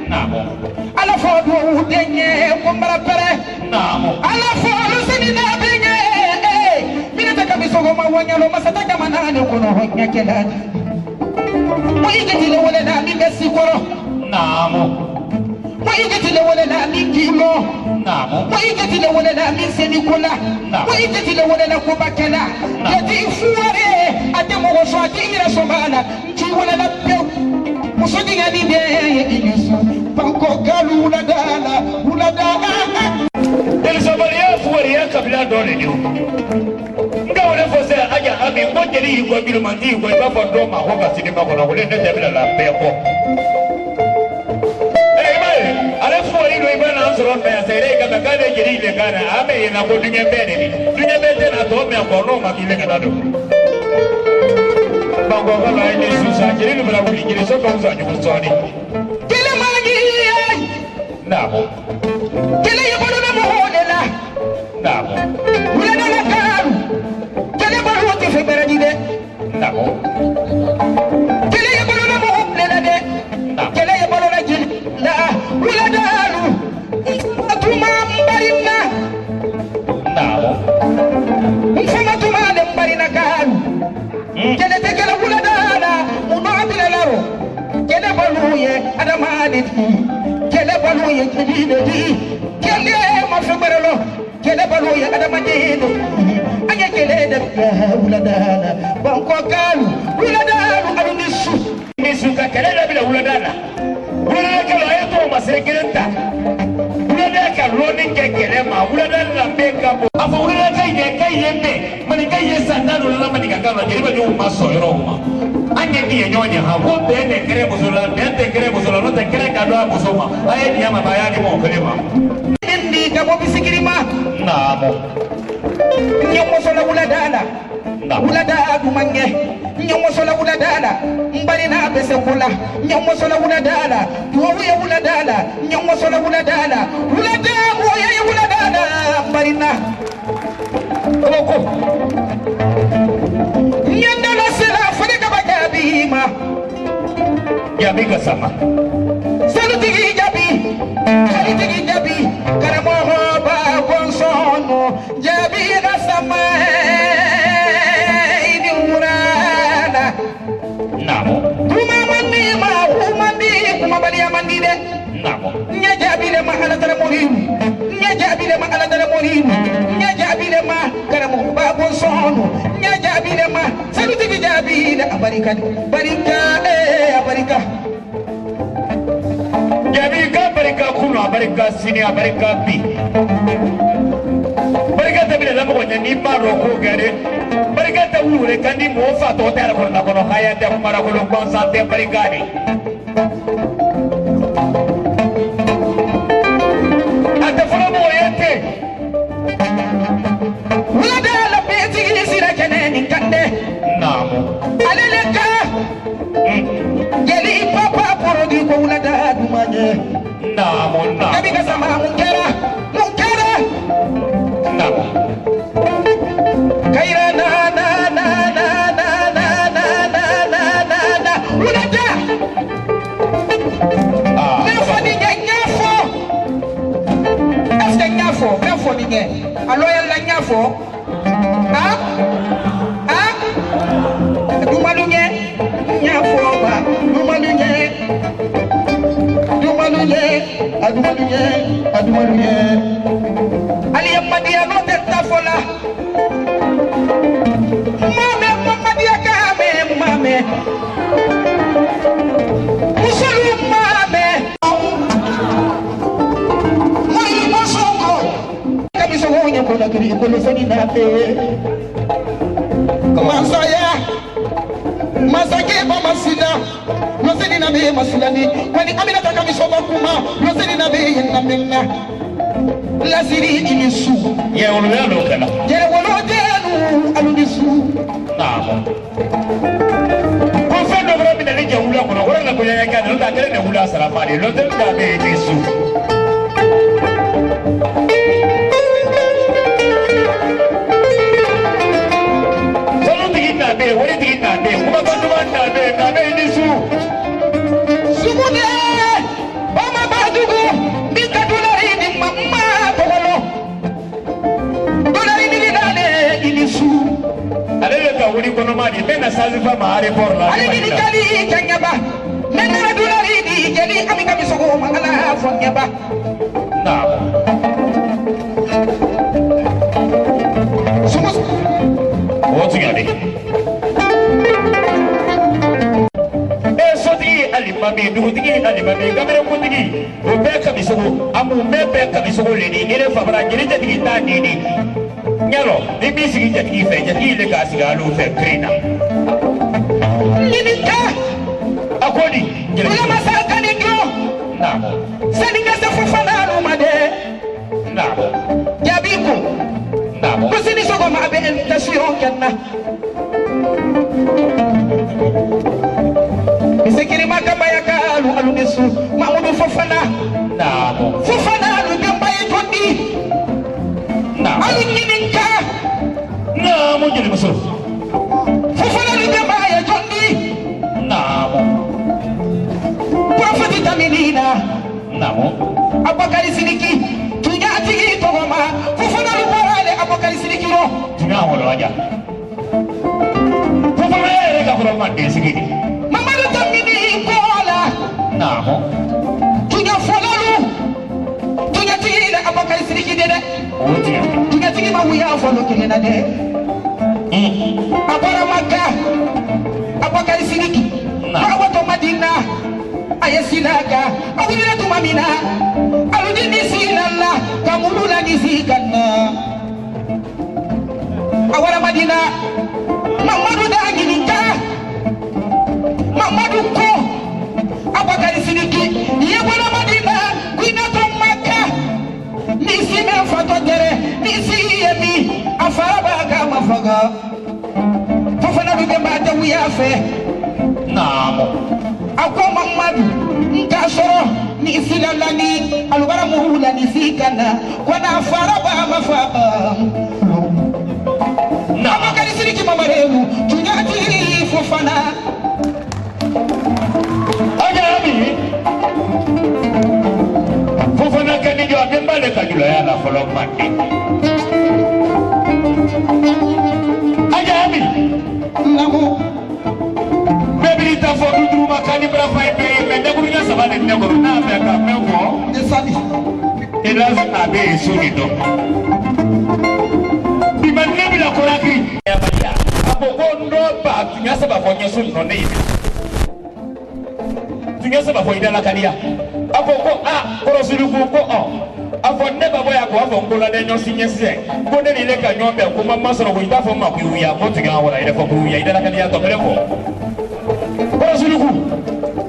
namo ala fo do denye kumbara pere namo ala fo lusini na denye minata kabiso go mawanyalo masata kama nane kono honya kelani moyigitile wala na mi mesikoro namo moyigitile wala na mi kilo namo moyigitile wala na mi senikola moyigitile wala na kubakela yati fuare atemo go so atira somana nti wala na pe musodi ngani de yesu panko galu wala dala Elisabaria fuaria kabila dole ni nga wale fose aja abi ngojeri igwa bilumandi igwa ibafo doma hoga sinima kono wale nete bila la peko ale fuari do ibana ansoro pe asere ka bakane jeri ile kana ame yena ko dunye bene ni dunye bete na to me ko no ma kile kana do bango kala ni susa jeri ni bla wuli jeri so ko uza nyu soni kile magi namo kile yobolo na moholela namo wala na la karu kile bolo ti fe beradide namo kile yobolo na moholela de kile yobolo na jil la wala dalu atuma mbarina namo mfama tuma le mbarina karu kile te kile wala dala uno abila laro kile bolo ye adamani kele balu ye kidide di kele mafeberelo kele balu ye adamanyendo anya kele de uladana banko kalu uladana alunisu ka kele da bila uladana uladana kala yeto masekerenta uladana ka roni ke kele ma uladana la beka bo afa uladana kai yende mani kai yesanda no la mani ka kala jeriba ni umma soyoro umma anye ndiye nyonya ha wote ene kere musola nende kere musola no te kere kadwa musoma aye ni ama bayani mo kelema ndi kamo bisikirima namo nyomo sola uladana uladana dumange nyomo sola uladana mbali na bese kula nyomo sola uladana tuwe uladana nyomo sola uladana uladana oya uladana mbali na koko nyanda la sela fadika bajabima jabi kasama salutigi jabi karamo ba konsono jabi kasama ini urana namo kuma bali amandide namo nya jabi le mahala tara morimu nya jabi le mahala tara morimu nya jabi le ma karamo ba konsono nya jabi le ma salutigi jabi abarika abarika Jabi barika kuno barika sini barika bi barika tabile la mo nyani maro ko gare barika ta wure kandi mo fa to tera ko na kono haya te ko mara ko lo konsante barika ni ata folo mo yete wala dala peti ni sira keneni kande namo aleleka geli papa porodi ko wala da dumaje namo kabi kasama munkera namo kaira na wala da nefo ni nyafo est nyafo nefo ni nye aloya la nyafo dumalunye nyafo ba dumalunye ali yamadia no tenta fola mame mamadia kame mame musulu mame mai mosongo kabiso wonya kola kiri kola sani nape masaya masake ba masina loseni na be masulani kwani amina taka misoba kuma loseni na be na minna lasiri ilisu ye wolo kana jere wolo denu aludisu namo ko fe do bra bina le jawula ko wala na ko yanya kana no ta kere ne hula sara fadi lo dem da be disu solo digina be wori digina be kuma ko do banda be Benisu. Sumude, Bama Badugu, Mika Dolari ni Mama Pogolo. Dolari ni Dale, Ilisu. Allez, le Kaouli Konomani, Mena Sazifa Mahari Porla. Allez, Nilikali, Kanyaba. Mena Dolari ni Jeli, Amika Misogo, Mangala, Fonyaba. Non. Sumus. What's it? Alimami, dugutigi alimami, kamera kuntigi, o bɛɛ kamisogo, amu bɛɛ kamisogo le ni, ele fabara, jeli jatigi t'a nini. Ɲalɔ, ni b'i sigi jatigi fɛ, jatigi le k'a sigi alu fɛ kiri na. Ɲininka. A ko di. Bulamasa kani dun. Naamɔ. Sani ka se Fofana alu ma dɛ. Naamɔ. Jaabi ko. Naamɔ. Ko sini sɔgɔma a bɛ invitation kɛ n na. Misekirima kabaya kalu alu nesu Mamudu Fofana. Naamɔ. Fofana alu jambaye jodi. Naamɔ. Alu ɲininka. Naamɔ jeli muso. Fofana alu jambaye jodi. Naamɔ. Profeti taminina. Naamɔ. Abakari Sidiki. Tunyatigi togoma. Fofana alu borale Abakari Sidiki ro. Tunya wolo aja. Fofana yɛrɛ ka fɔlɔ ma den sigi de. Mamadu tamini kola. Naamɔ. Tunya folalu. Tunyatigi le Abakari Sidiki de dɛ. O tiɲɛ. Tunyatigi ma wuya folo kelen na dɛ. Abara Maka. Abakari Sidiki. Awato Madina. Ayasilaka. Awulila tumamina. Aludi nisilala. Kamulula nisikana. Awara Madina. Mamadu Daginika. Mamadu Ko. Abakari Sidiki. Yewala Madina. Kuinato Maka. Nisi me fato tere. Nisi yemi. Afarabaga mafaga. Fofana bigamba tawiya fe. Naamɔ. Ako Mamadu Nkasoro ni silalani alubara muhula ni sikana kwana faraba mafaga. Abakari Sidiki mamaremu tunyati Fofana. Ajami. Fofana kani jo abembale kajula ya la fɔlɔ mande. Ajami. Namu Bebiri ta fɔ duduru ma kani bara fa ibe mais daguru nya saba de negoro na bɛ ka mɛ fɔ. desali Elas abe suni do. Bima nebi la koraki. Ya baya. Apo ko ndo ba tunya saba fɔ nyesu no ne ibe. Tunya saba fɔ ida la kaniya. Apo ko korosulu ko afɔ ne ba boya ko afɔ ngola de nyosi nyese. Ko ne le ka nyombe ko mama sɔrɔ ko ida fɔ ma ku ya ko tunya wala ida fɔ ku ya ida la kaniya to bele ko. Korosulu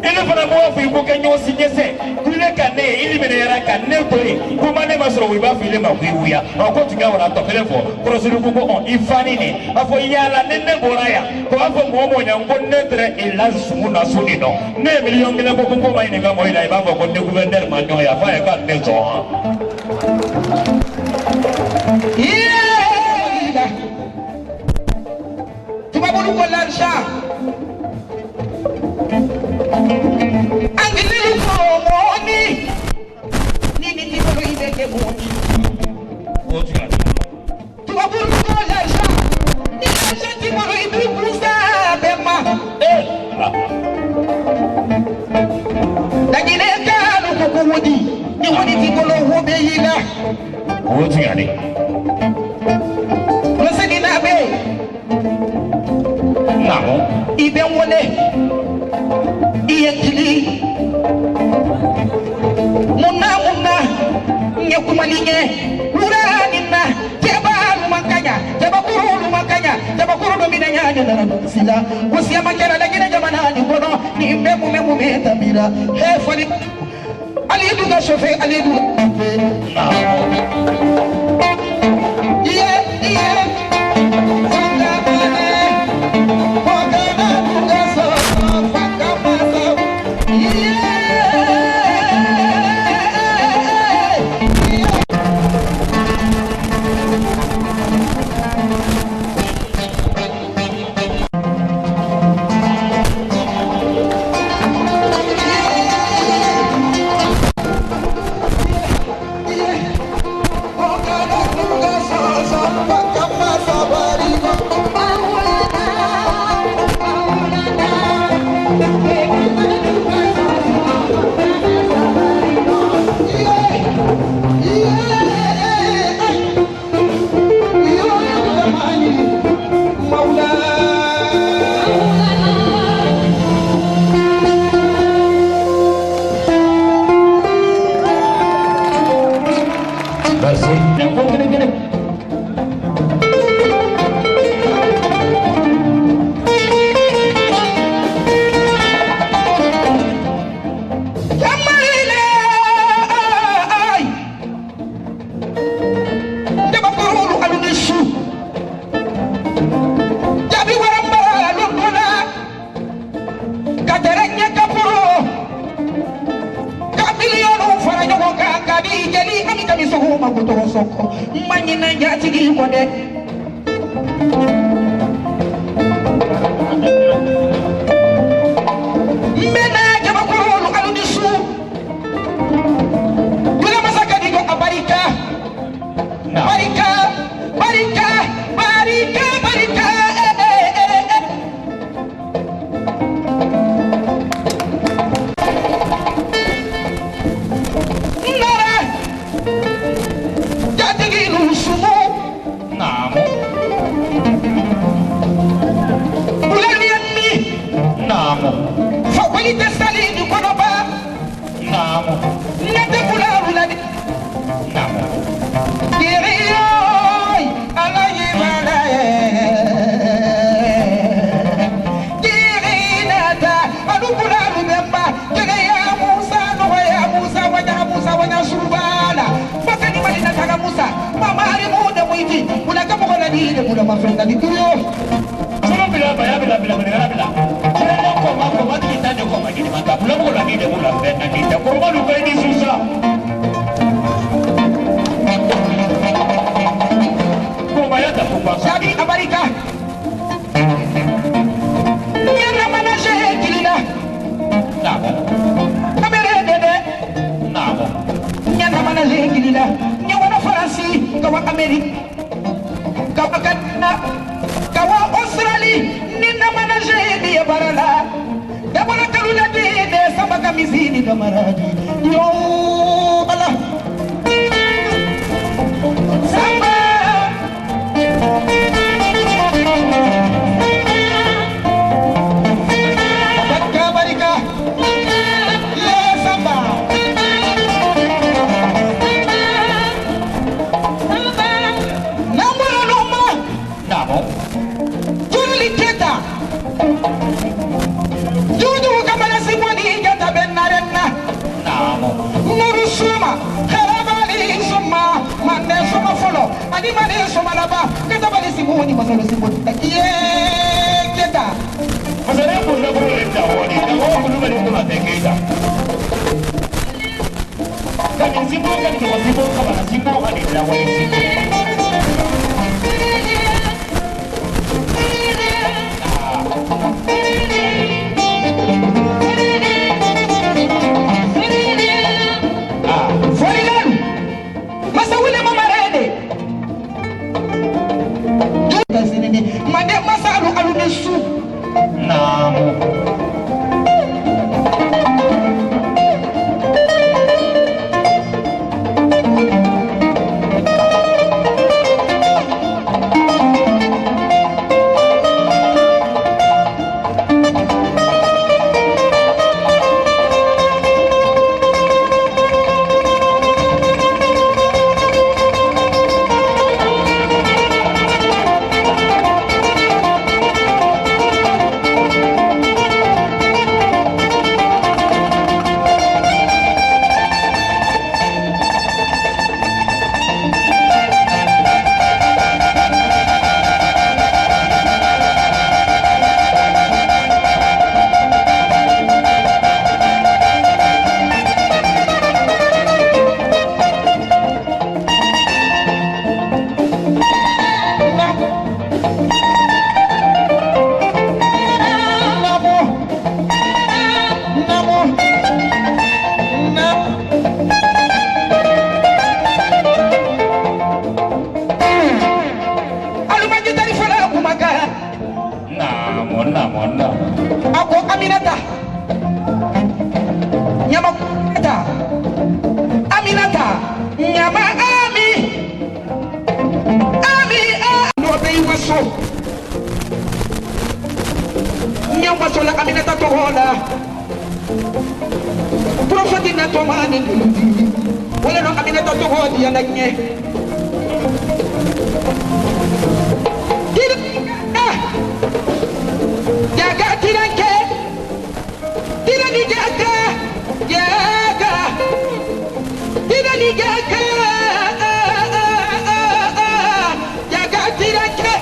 ele fana bɔ fɔ ko kɛ nyosi nyese. Kule ka ne ili mene yara ka ne to ye. Ko ma ne ma sɔrɔ ko ba fɔ ile ma ku ya. Ko tunya wala to bele ko. Korosulu ko ifani ne. Afɔ yala ne bɔra ya. Ko afɔ mo nya ko ne tere ila sumu na suni no. Ne million kele ko ma ine ka mo ila ba fɔ ko ne gouverneur ma nyoya fa e ka ne zo. yeah tubabulu ko l'argent angelilu ko moni nini tibulu ibeke moni tubabulu ko l'argent ni l'argent tibulu ibeke musa bema dagine kanu ko wodi ni woni tibulu wobe yila O tingani. Roseni na be. Naamɔ. Ibe wole. Iye kili. Muna nye kumalinye. Urani na jeba lumakanya. Jeba kuru lumakanya. Jeba kuru domina nyanya na sila. Kusia makera lagine jamana ni kono. Ni mume tamira. He fali. Alidu ga shofe alidu. miso huma kuto soko manyi na jati gi ko de mena jama ko lu alu di su dula masaka di ko abarika barika barika barika barika Sabi abarika Nyana manaje kilina Namo Kamere dede Namo Nyana manaje kilina Nyawana Faransi Kawa Amerika Kawa Ghana Kawa Australia Nina manaje diya barala Dabona kalula dede Sabaka mizini kamaradi Yo Allah Samba Ani mane somalaba kata bali simuni masalo simuni kita masale pun nak boleh jawab ni kalau pun boleh pun ada kita kan simuni kan kita simuni kalau simuni kan kita jawab simuni Made masalu alu nesu Namu Aku Aminata Nyama Aminata Nyama Ami No be waso Nyama sola Aminata to hola Profatina to mani Wala no Aminata to hodi yananye Jaga tiranke Tirani jaga Jaga Tirani jaga Jaga tiranke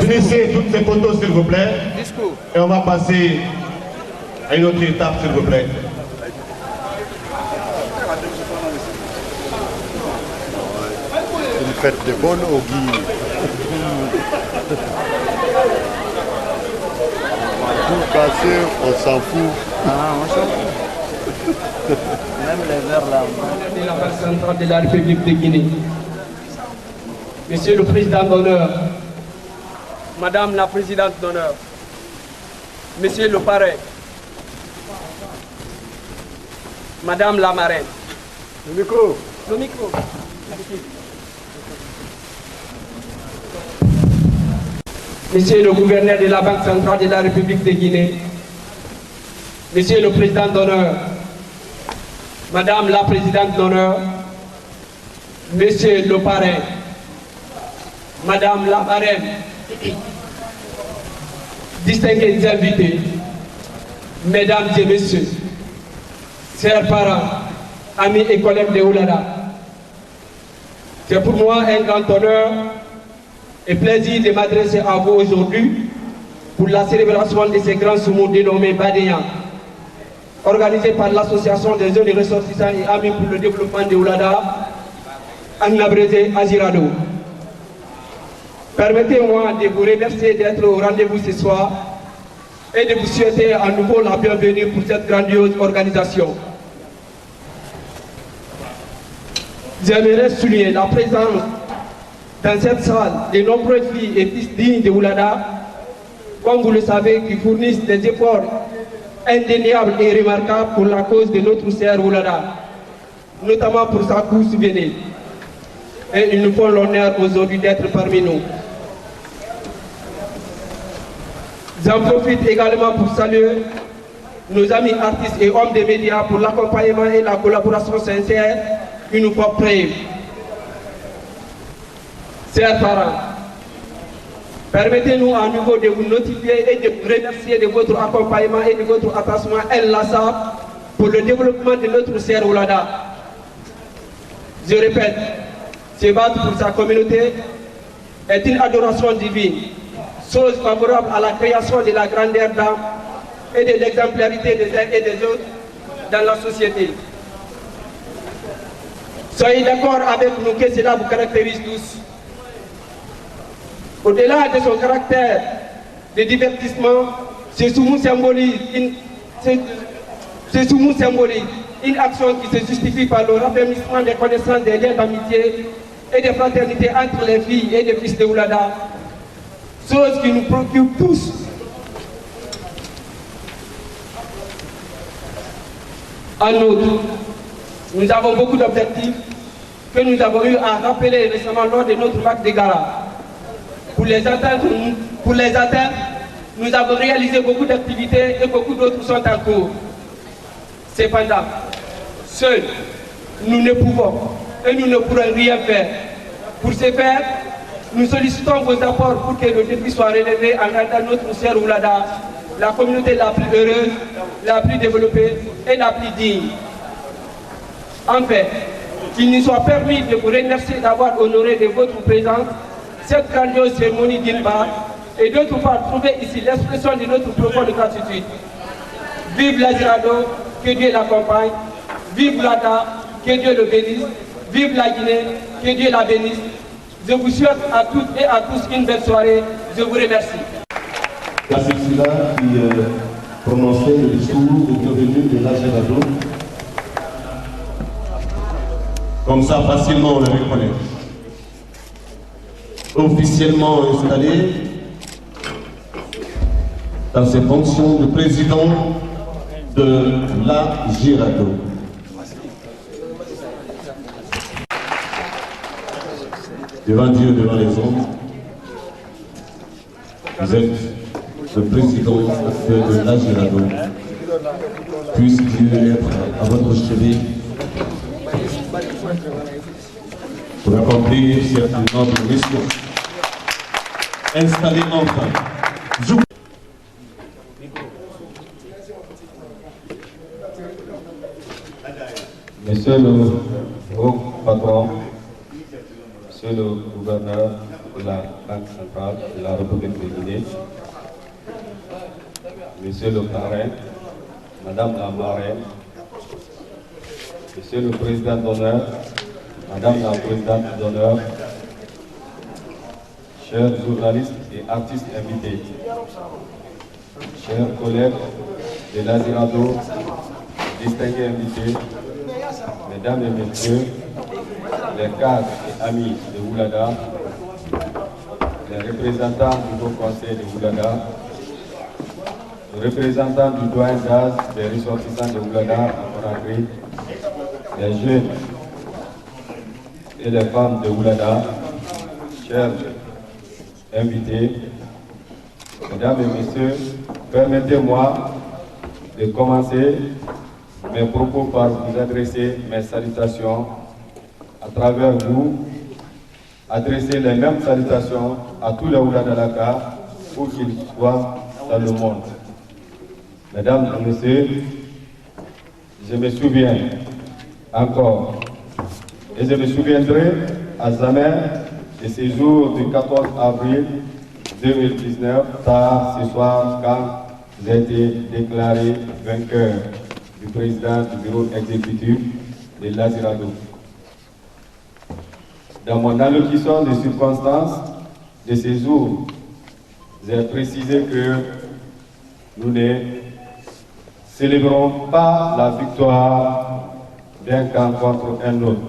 Finissez toutes ces photos s'il vous plaît. Et on va passer à une autre étape s'il vous plaît. Une fête de bonne augure. Tout casser, on s'en fout. On s'en fout. Même les verres là. De la Banque centrale de la République de Guinée. Monsieur le Président d'honneur, Madame la Présidente d'honneur, Monsieur le Parrain, Madame la Marraine. Le micro. Le micro. Monsieur le Gouverneur de la Banque centrale de la République de Guinée, Monsieur le Président d'honneur, Madame la Présidente d'honneur, Monsieur le Parrain, Madame la Marraine, distingués invités, Mesdames et Messieurs, chers parents, amis et collègues de Oulada, c'est pour moi un grand honneur et plaisir de m'adresser à vous aujourd'hui pour la célébration de ces grands soumous dénommés Badéan, organisé par l'association des jeunes ressortissants et amis pour le développement de Oulada, Annabreze Azirado. Permettez-moi de vous remercier d'être au rendez-vous ce soir et de vous souhaiter à nouveau la bienvenue pour cette grandiose organisation. J'aimerais souligner la présence dans cette salle de nombreuses filles et fils dignes de Oulada, comme vous le savez, qui fournissent des efforts indéniables et remarquables pour la cause de notre sœur Oulada, notamment pour sa course souvenir. Et ils nous font l'honneur aujourd'hui d'être parmi nous. J'en profite également pour saluer nos amis artistes et hommes des médias pour l'accompagnement et la collaboration sincère qui nous font preuve. Chers parents, permettez-nous à nouveau de vous notifier et de vous remercier de votre accompagnement et de votre attachement inlassable pour le développement de notre sœur Oulada. Je répète, se battre pour sa communauté est une adoration divine, chose favorable à la création de la grandeur d'âme et de l'exemplarité des uns et des autres dans la société. Soyez d'accord avec nous que cela vous caractérise tous. Au-delà de son caractère de divertissement, ce soumou symbolise une action qui se justifie par le raffermissement des connaissances, des liens d'amitié et de fraternité entre les filles et les fils de Oulada, chose qui nous préoccupe tous. En outre, nous avons beaucoup d'objectifs que nous avons eu à rappeler récemment lors de notre vague de gala. Pour les atteindre, nous avons réalisé beaucoup d'activités et beaucoup d'autres sont en cours. Cependant, seuls, nous ne pouvons et nous ne pourrons rien faire. Pour ce faire, nous sollicitons vos apports pour que le défi soit relevé en rendant notre sœur Oulada la communauté la plus heureuse, la plus développée et la plus digne. Enfin, qu'il nous soit permis de vous remercier d'avoir honoré de votre présence cette grandiose cérémonie d'Ilba et d'autre part trouver ici l'expression de notre profonde gratitude. Vive l'Azirado, que Dieu l'accompagne. Vive Oulada, que Dieu le bénisse. Vive la Guinée, que Dieu la bénisse. Je vous souhaite à toutes et à tous une belle soirée. Je vous remercie. C'est celui-là qui prononçait le discours de bienvenue de l'Azirado. Comme ça, facilement, on le reconnaît. Officiellement installé dans ses fonctions de président de l'Azirado. Devant Dieu, devant les hommes, vous êtes le président de l'Azirado. Puisse Dieu être à votre chevet pour accomplir cette noble mission. Installez enfin. Monsieur le haut patron, Monsieur le gouverneur de la Banque centrale de la République de Guinée, Monsieur le parrain, Madame la marraine, Monsieur le président d'honneur, Madame la présidente d'honneur, chers journalistes et artistes invités, chers collègues de l'Azirado, distingués invités, mesdames et messieurs, les cadres et amis de Oulada, les représentants du Haut Conseil de Oulada, les représentants du doyen d'âge des ressortissants de Oulada à Conakry, les jeunes et les femmes de Oulada, chers invités, mesdames et messieurs, permettez-moi de commencer mes propos par vous adresser mes salutations à travers vous, adresser les mêmes salutations à tous les Ouladalaka, où qu'ils soient dans le monde. Mesdames et messieurs, je me souviens encore, et je me souviendrai à jamais de ces jours du 14 avril 2019, tard ce soir, quand j'ai été déclaré vainqueur du président du bureau exécutif de l'Azirado. Dans mon allocution de circonstances de ces jours, j'ai précisé que nous ne célébrons pas la victoire d'un camp contre un autre,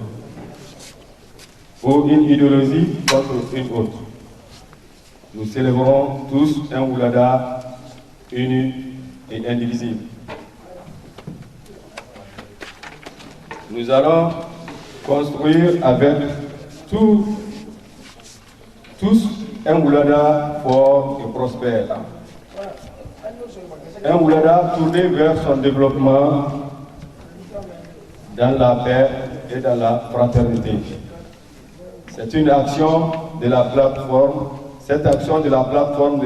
ou une idéologie contre une autre. Nous célébrons tous un Oulada uni et indivisible. Nous allons construire avec tous un Oulada fort et prospère. Un Oulada tourné vers son développement dans la paix et dans la fraternité. C'est une action de la plateforme. Cette action de la plateforme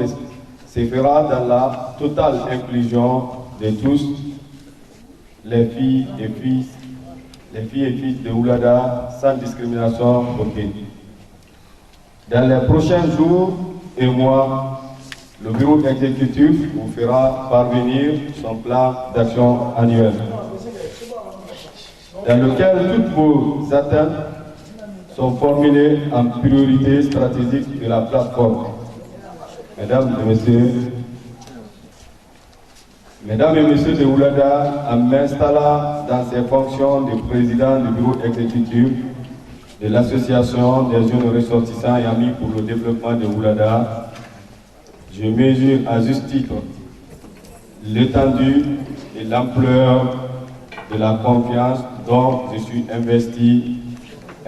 se fera dans la totale inclusion de tous les filles et fils de Oulada sans discrimination aucune. Dans les prochains jours et mois, le bureau exécutif vous fera parvenir son plan d'action annuel, dans lequel toutes vos attentes sont formulées en priorité stratégique de la plateforme. Mesdames et messieurs de Oulada, en m'installant dans ces fonctions de président du bureau exécutif de l'association des jeunes ressortissants et amis pour le développement de Oulada, je mesure à juste titre l'étendue et l'ampleur de la confiance dont je suis investi,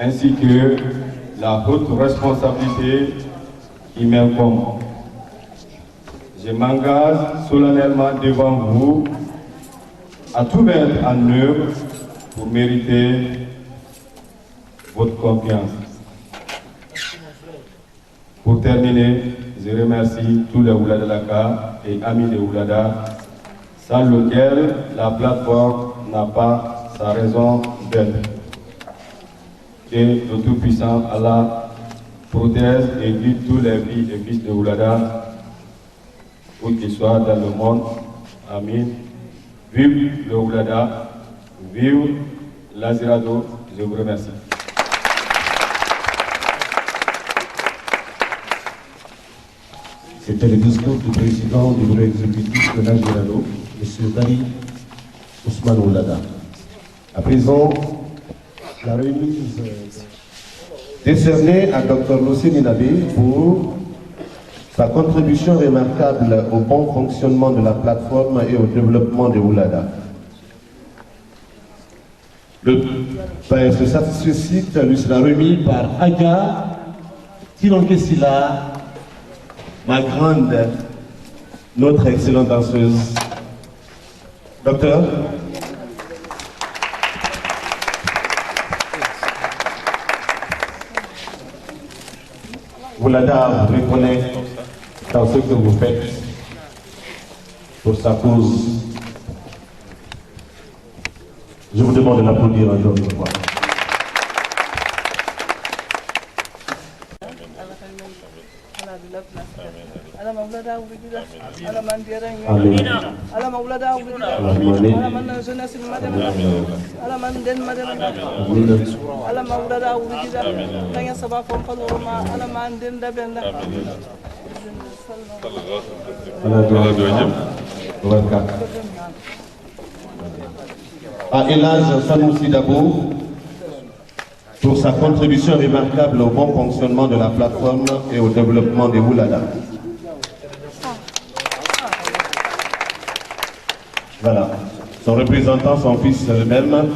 ainsi que la haute responsabilité qui m'incombe. Je m'engage solennellement devant vous à tout mettre en œuvre pour mériter votre confiance. Pour terminer, je remercie tous les Oulada Laka et amis de Oulada, sans lequel la plateforme n'a pas sa raison d'être. Que le Tout-Puissant Allah protège et guide tous les filles et fils de Oulada, où qu'ils soient dans le monde. Amin. Vive le Oulada, vive l'Azirado. Je vous remercie. C'était le discours du président du bureau exécutif de l'Azirado, M. Dari Ousmane Oulada. À présent, la remise décernée à Dr Nossi Nabé pour sa contribution remarquable au bon fonctionnement de la plateforme et au développement de Oulada. Ce satisfait lui sera remis par Aga Tilonkesila, ma grande, notre excellente danseuse. Docteur. Oulada vous reconnaît dans ce que vous faites pour sa cause. Je vous demande de l'applaudir un jour de fois. À Elhadj Sanoussi Dabo pour sa contribution remarquable au bon fonctionnement de la plateforme et au développement des Oulada. Voilà. Son représentant, son fils lui-même,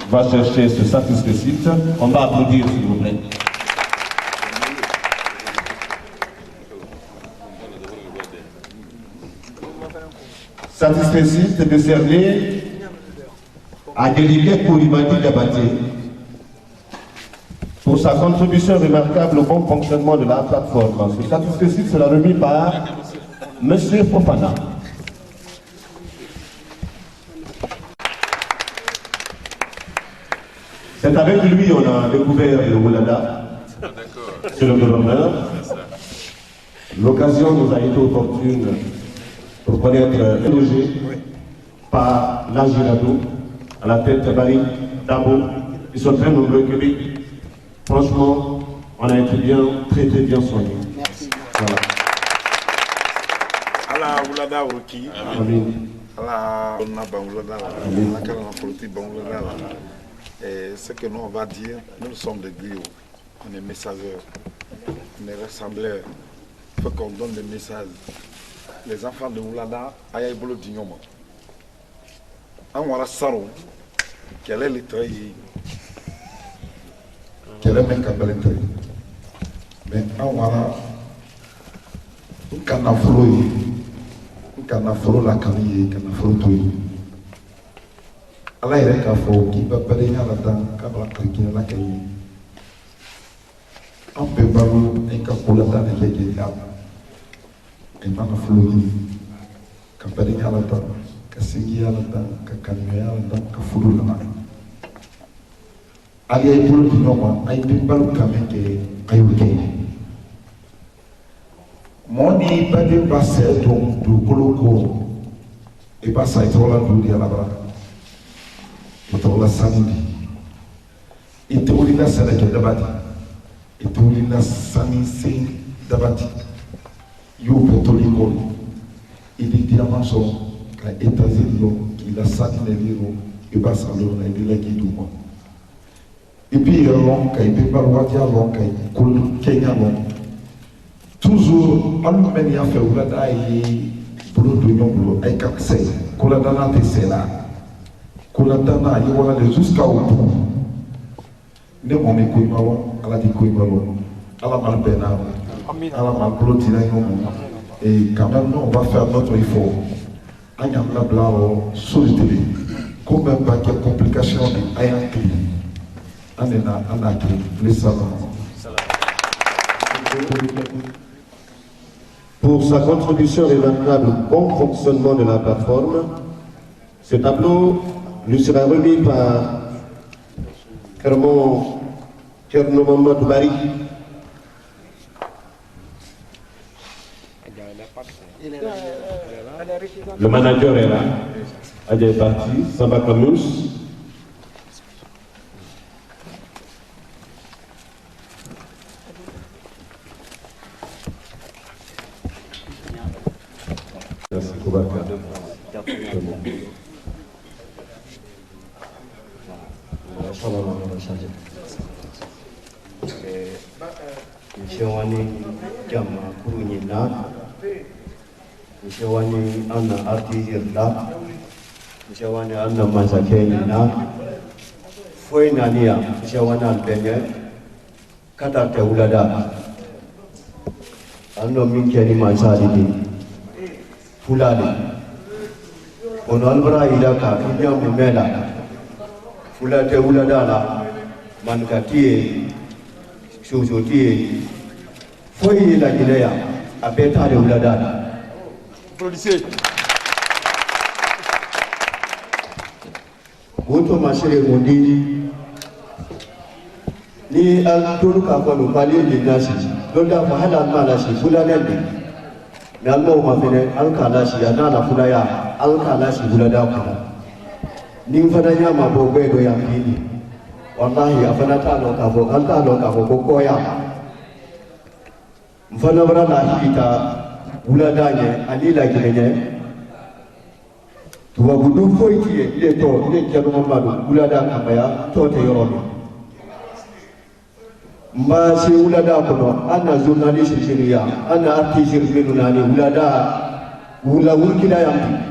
va chercher ce satisfait. On va applaudir, s'il vous plaît. Satisfait décerné à Déliké Koulimadi Diabaté pour sa contribution remarquable au bon fonctionnement de la plateforme. Ce satisfait sera remis par M. Fofana. C'est avec lui on a découvert le Woulada, c'est le gouverneur. L'occasion nous a été opportune pour connaître logé par l'Angirado, à la tête Barry, Dabo, ils sont très nombreux au Québec. Franchement, on a été bien, très bien soignés. Merci. Voilà. Ala Woulada Ruki. Amen. Ala Woulada. Et ce que nous on va dire, nous sommes des griots, on est messageurs, on est rassembleurs. Il faut qu'on donne des messages. Les enfants de Woulada, Ayaï Bolo Dignoma. Anwara Saro, quel est le travail? Quel est le travail? Mais Anwara, un canafolo, la camille, un canafolo. Ala yɛrɛ k'a fɔ k'i bɛ bɛrɛ la tan k'a b'a kirikiri la kɛ ye an bɛɛ balo ni ka ko la tan de kɛ k'i la ka nafolo ɲini ka bɛrɛ la tan ka sinjiya la tan ka kanuya la tan ka furu la ale ye bolo di ɲɔgɔn ma a ye bɛ balo ka min kɛ a y'o kɛ mɔɔ ni baden ba sɛ dɔn dugukolo ko i b'a sa i tɔgɔ la dugu di alabara. Betul sandi, itu ulila sadaka dabati, itu ulila sani sing dabati. You betul ikon, ini dia masuk ke etazil lo, kila sani neliro, iba salo na ini lagi duma. Ibi long kai ibi barwaja long kai kul Kenya long. Toujours alumeni a fait ulada i bulu dunia bulu, ai kakse, kulada nanti sela. Kulatana yewala jusqu'à au bout. Ne mon écoute ala di koimalo, ala malbena, ala malblotira et quand même nous on va faire notre effort. Anya blabla sur le télé. Comme un paquet de complications de ayantri. Anena anaki les salons. Pour sa contribution remarquable au bon fonctionnement de la plateforme, ce tableau lui sera remis par Kermo Mamadou Bari. Le manager est là. Adja est parti. Samba Kamous. Merci Koubaka. Mshawani jama kurunyina mshawani ana artizirla mshawani ana mazakenina foi nania mshawani albenye kata teulada ano minkeni mansalidi fulani ono albra ilaka inya mumela fulate ulada la mankatie Chouchouti, foi la Guinée, à Beta de Oulada. Policier. Auto marché Mondi, ni Altour Kapolo, Pali de Nasi, Loda Mahala Malashi, Fulanelli, Nalmo Mafene, Alkalashi, Anana Fulaya, Alkalashi, Bulada. Nimfadanya Mabobe Yamini. Wallahi afana talo kafo antalo kafo kokoya mfana barana hita uladanye alila kirenye tuwa gudu foitie ile to ile kero mamadu ulada kamaya tote yorono mbasi ulada kono ana journaliste shiria ana artiste minu nani ula wulkila yamti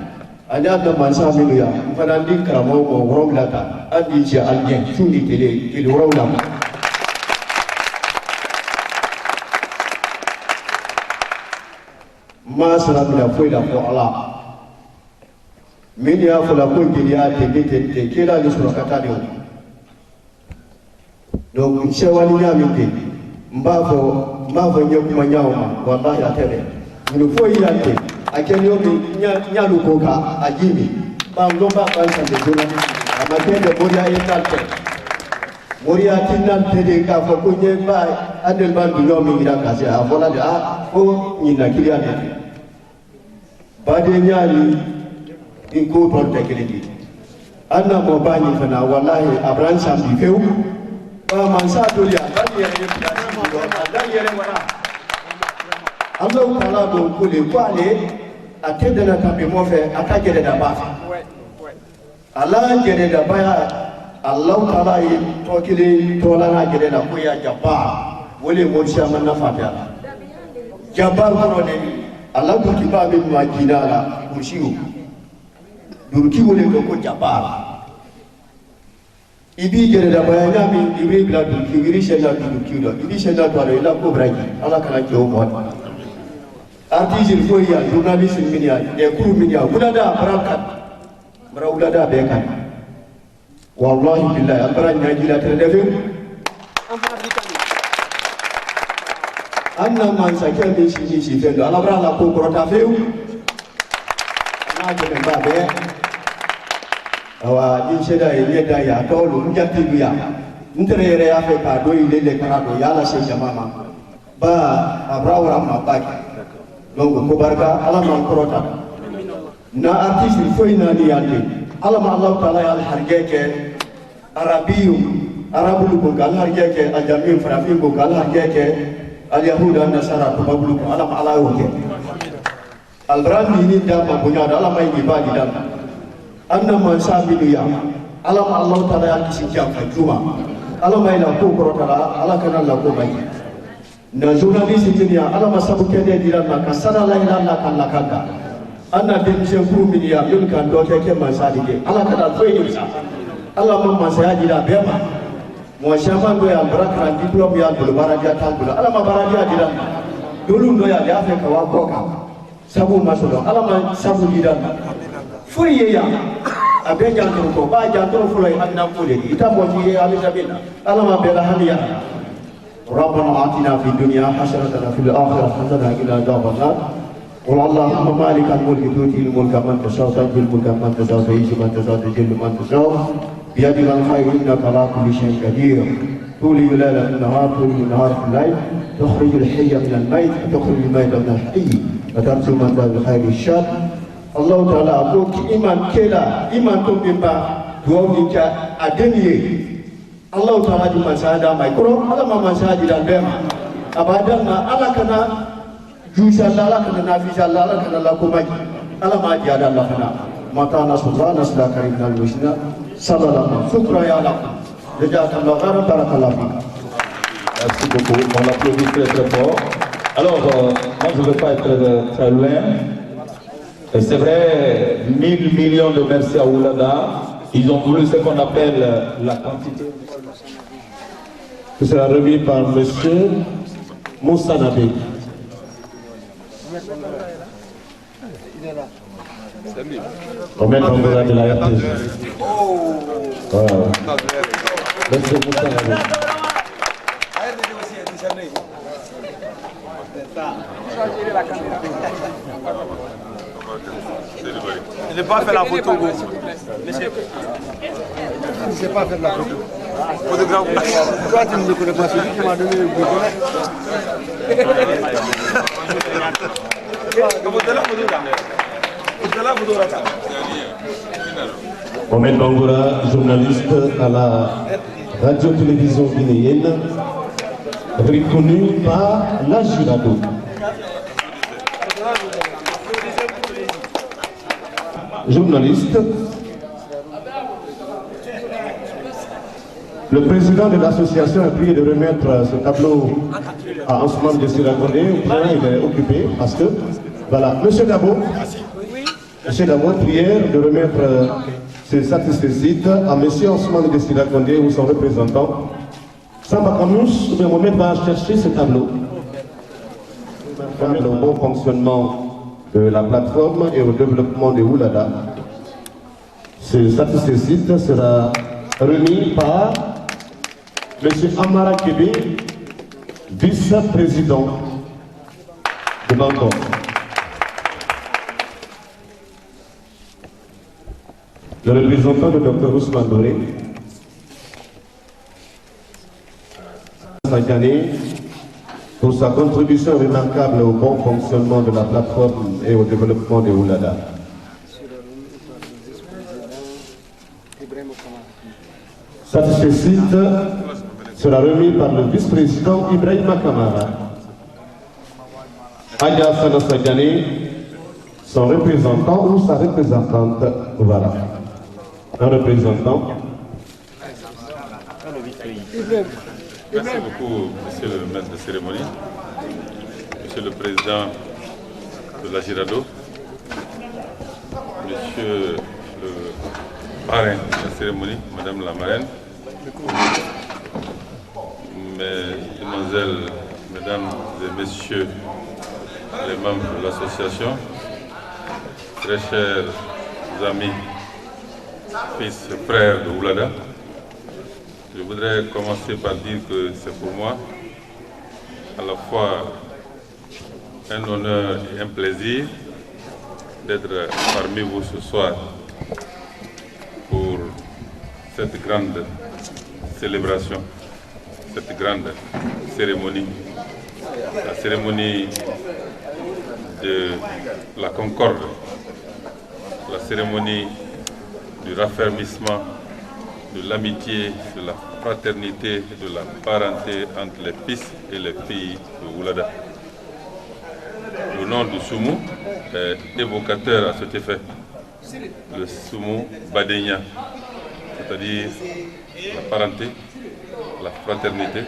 ana da mansa minu ya mfana ndikra mo woromlata Adija alien tundi tele rola masra bila foi la pour Allah minia fola ko gilia te kila ni sura katani donc shawani nyamite mbavo nyokuma nyaoma wallahi atebe ni foi yake akenyo nyalu koka ajimi ba lomba kansa de journaliste Amatende boya yetate. Moria tinna tede ka fa ko nye ba adel ban du yomi ira ka sia vola de ko ni na kiliya de ba de nyaali in ko ton te kili anna mo ba ni fana wallahi abran sam bi feu ba man sa do ya ba ni yere da yere wala Allah taala do ko le kwale atede na tambe mo fe akagere da ba Allah gere da ba Allah taala yi tokili tolana gere da kuya jabbar wole mo shama na fatiha jabbar ko ne Allah ko kiba be ma jinala mushiu durki wole ko jabbar ibi gere da bayanya mi ibi bila durki wiri shela durki do ibi shela to ala ko braji Allah kana ke o mo artiste ko ya journaliste minia e kuru minia bulada barakat barawulada be kan wallahi billahi albara nyaji la tere defu anna man sakya be shi fendo alabra la ko korota feu na je ba be awa din sheda ye da ya to lu njati lu ya ntere yere ya fe ka do ile le kana do ya la se jamama ba abra wara ma ba donc ko barka ala man korota na artiste foi na ni yande ala ma Allah taala ya hargeke arabiyu arabulu ko gal hargeke ajami farafin ko gal hargeke al yahuda nasara ko babulu ko ala ma ala woke al brami ni da ma bunya da ala mai ibadi dan anna man sabidu ya ala ma Allah taala ya kisi jafa juma ala mai la ko korota ala kana la ko bai na journaliste dunia ala ma sabu kede diran ma kasara la ilaha illa Allah kanda anna demission pour media yul kan do ke man sadige ala kada foi ni sa ala ma saya jira bema mo shama do ya baraka diploma ya do baraja tambula ala ma baraja diran dulu do ya afe ka wa boka sabu masudo ala ma sabu diran foi ya abe jantoro ko ba jantoro fulay anna kule ita mo ji ya bisabina ala ma bela hadiya ربنا آتنا في الدنيا حسنة وفي الآخرة حسنة إلى عذاب النار قل اللهم مالك الملك تؤتي الملك من تشاء وتنزل الملك من تشاء وتعز من تشاء وتذل من تشاء بيدك الخير إنك على كل شيء قدير تولي الليل في النهار تولي النهار في الليل تخرج الحي من الميت وتخرج الميت من الحي وترسل من ذا بالخير الشر الله تعالى أقول إيمان كلا إيمان تنبيبا دوامك أدنيه Allah taala di masada mai kuro ala ma masadi dan bema abadan na ala kana jusa ala kana nafisa ala kana la kumai ala ma jada Allah kana mata nasrullah nasla karim al wisna sallallahu shukra ya Allah jazakallahu khairan barakallahu fik. Merci beaucoup, on l'applaudit très très fort. Alors moi je ne veux pas être très loin. C'est vrai, 1000 millions de merci à Oulada. Ils ont voulu ce qu'on appelle la quantité. Ce sera remis par M. Moussa Nabé. Romain Bangura de la RTS. Voilà. M. Moussa Nabé. Je n'ai pas fait la photo. Je ne sais pas faire la photo. Photographe. Toi, tu ne me connais pas. Celui qui m'a donné le bouton. Romain Bangura, journaliste à la radio-télévision guinéenne, reconnu par la Jurado. Journaliste, le président de l'association a prié de remettre ce tableau à Ousmane de Siragondé. Il est occupé parce que, voilà, Monsieur Dabo, prière de remettre ce satisfait à Monsieur Ousmane de Siragondé ou son représentant. Samba Kamous, le moment va chercher ce tableau. Permet le bon fonctionnement de la plateforme et au développement de Oulada. Ce satisfait sera remis par M. Amara Kébé, vice-président de Bangkok. Le représentant de Dr Ousmane Doré, Sagani pour sa contribution remarquable au bon fonctionnement de la plateforme et au développement des Oulada. Satisfait sera remis par le vice-président Ibrahima Kamara. Aya Sana Sagani, son représentant ou sa représentante, voilà. Un représentant. Merci beaucoup, monsieur le maître de cérémonie, monsieur le président de la Girado, monsieur le parrain de la cérémonie, madame la marraine, mesdemoiselles, mesdames et messieurs les membres de l'association, très chers amis, fils et frères de Oulada. Je voudrais commencer par dire que c'est pour moi à la fois un honneur et un plaisir d'être parmi vous ce soir pour cette grande célébration, cette grande cérémonie, la cérémonie de la concorde, la cérémonie du raffermissement, de l'amitié, de la fraternité et de la parenté entre les fils et les filles de Oulada. Le nom du Soumou est évocateur à cet effet. Le Soumou Badenya, c'est-à-dire la parenté, la fraternité,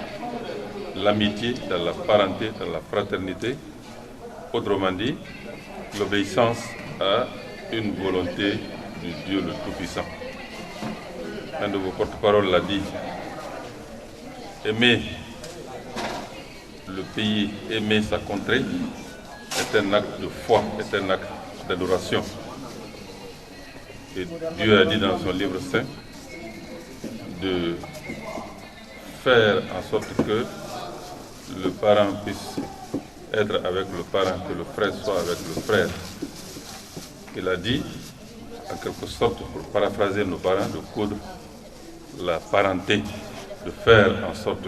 l'amitié dans la parenté, dans la fraternité, autrement dit, l'obéissance à une volonté du Dieu le Tout-Puissant. Un de vos porte-parole l'a dit, aimer le pays, aimer sa contrée est un acte de foi, est un acte d'adoration. Et Dieu a dit dans son livre saint de faire en sorte que le parent puisse être avec le parent, que le frère soit avec le frère. Il a dit, en quelque sorte, pour paraphraser nos parents, de coudre la parenté, de faire en sorte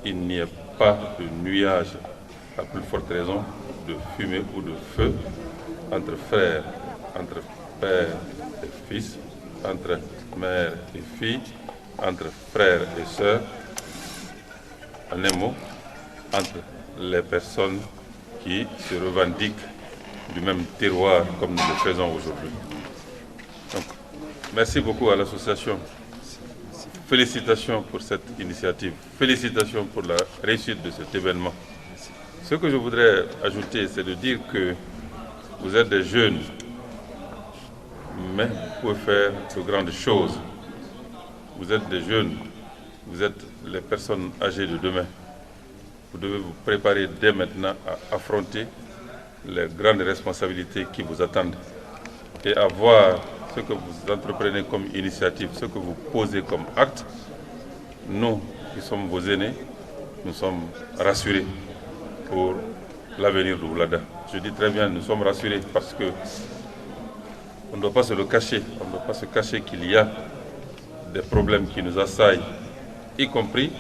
qu'il n'y ait pas de nuage, à plus forte raison, de fumée ou de feu entre frères, entre père et fils, entre mère et fille, entre frères et sœurs, en un mot, entre les personnes qui se revendiquent du même terroir comme nous le faisons aujourd'hui. Donc, merci beaucoup à l'association. Félicitations pour cette initiative. Félicitations pour la réussite de cet événement. Ce que je voudrais ajouter, c'est de dire que vous êtes des jeunes, mais vous pouvez faire de grandes choses. Vous êtes des jeunes, vous êtes les personnes âgées de demain. Vous devez vous préparer dès maintenant à affronter les grandes responsabilités qui vous attendent et à voir ce que vous entreprenez comme initiative, ce que vous posez comme acte. Nous, qui sommes vos aînés, nous sommes rassurés pour l'avenir de Oulada. Je dis très bien, nous sommes rassurés parce que on ne doit pas se le cacher. On ne doit pas se cacher qu'il y a des problèmes qui nous assaillent, y compris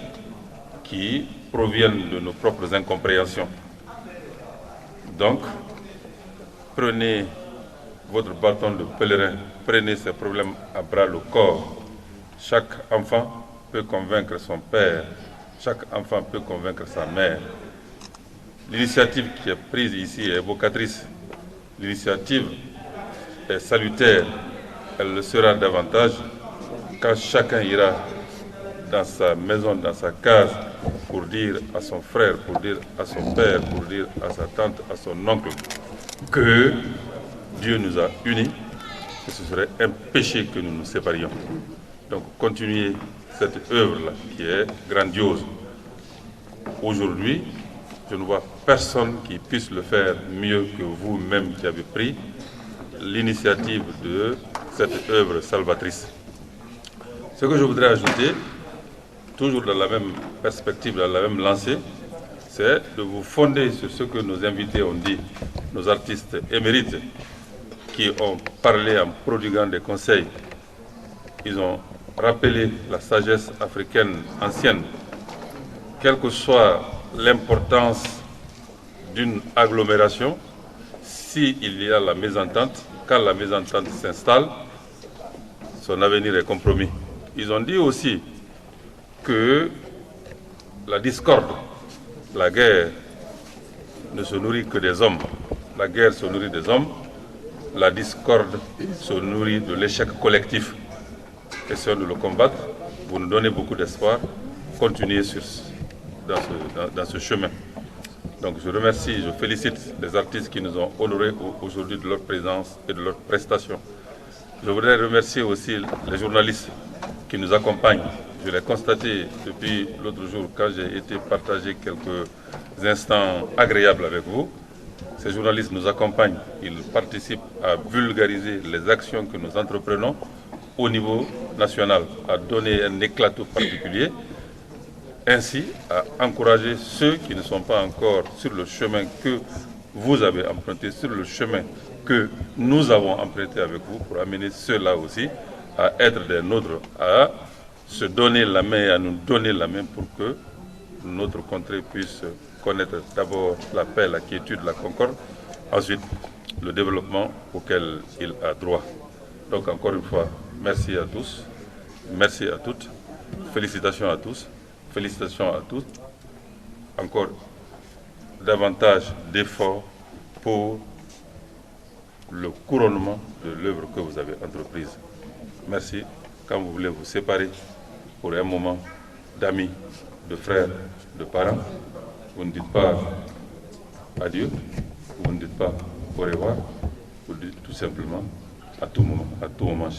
qui proviennent de nos propres incompréhensions. Donc, prenez votre bâton de pèlerin, prenez ces problèmes à bras le corps. Chaque enfant peut convaincre son père, chaque enfant peut convaincre sa mère. L'initiative qui est prise ici est évocatrice. L'initiative est salutaire. Elle le sera davantage quand chacun ira dans sa maison, dans sa case, pour dire à son frère, pour dire à son père, pour dire à sa tante, à son oncle, que Dieu nous a unis, que ce serait un péché que nous nous séparions. Donc continuez cette œuvre-là qui est grandiose. Aujourd'hui, je ne vois personne qui puisse le faire mieux que vous-même qui avez pris l'initiative de cette œuvre salvatrice. Ce que je voudrais ajouter, toujours dans la même perspective, dans la même lancée, c'est de vous fonder sur ce que nos invités ont dit, nos artistes émérites, qui ont parlé en prodiguant des conseils. Ils ont rappelé la sagesse africaine ancienne quelle que soit l'importance d'une agglomération, s'il y a la mésentente, quand la mésentente s'installe, son avenir est compromis. Ils ont dit aussi que la discorde, la guerre ne se nourrit que des hommes. La guerre se nourrit des hommes, la discorde se nourrit de l'échec collectif. Essayons de le combattre. Vous nous donnez beaucoup d'espoir. Continuez dans ce chemin. Donc je remercie, je félicite les artistes qui nous ont honorés aujourd'hui de leur présence et de leur prestation. Je voudrais remercier aussi les journalistes qui nous accompagnent. Je l'ai constaté depuis l'autre jour quand j'ai été partager quelques instants agréables avec vous. Ces journalistes nous accompagnent, ils participent à vulgariser les actions que nous entreprenons au niveau national, à donner un éclat tout particulier, ainsi à encourager ceux qui ne sont pas encore sur le chemin que vous avez emprunté, sur le chemin que nous avons emprunté avec vous, pour amener ceux-là aussi à être des nôtres, à se donner la main et à nous donner la main pour que notre contrée puisse connaître d'abord la paix, la quiétude, la concorde, ensuite le développement auquel il a droit. Donc encore une fois, merci à tous, merci à toutes, félicitations à tous, félicitations à toutes. Encore davantage d'efforts pour le couronnement de l'œuvre que vous avez entreprise. Merci. Quand vous voulez vous séparer pour un moment d'amis, de frères, de parents, vous ne dites pas adieu, vous ne dites pas au revoir, vous dites tout simplement à tout moment,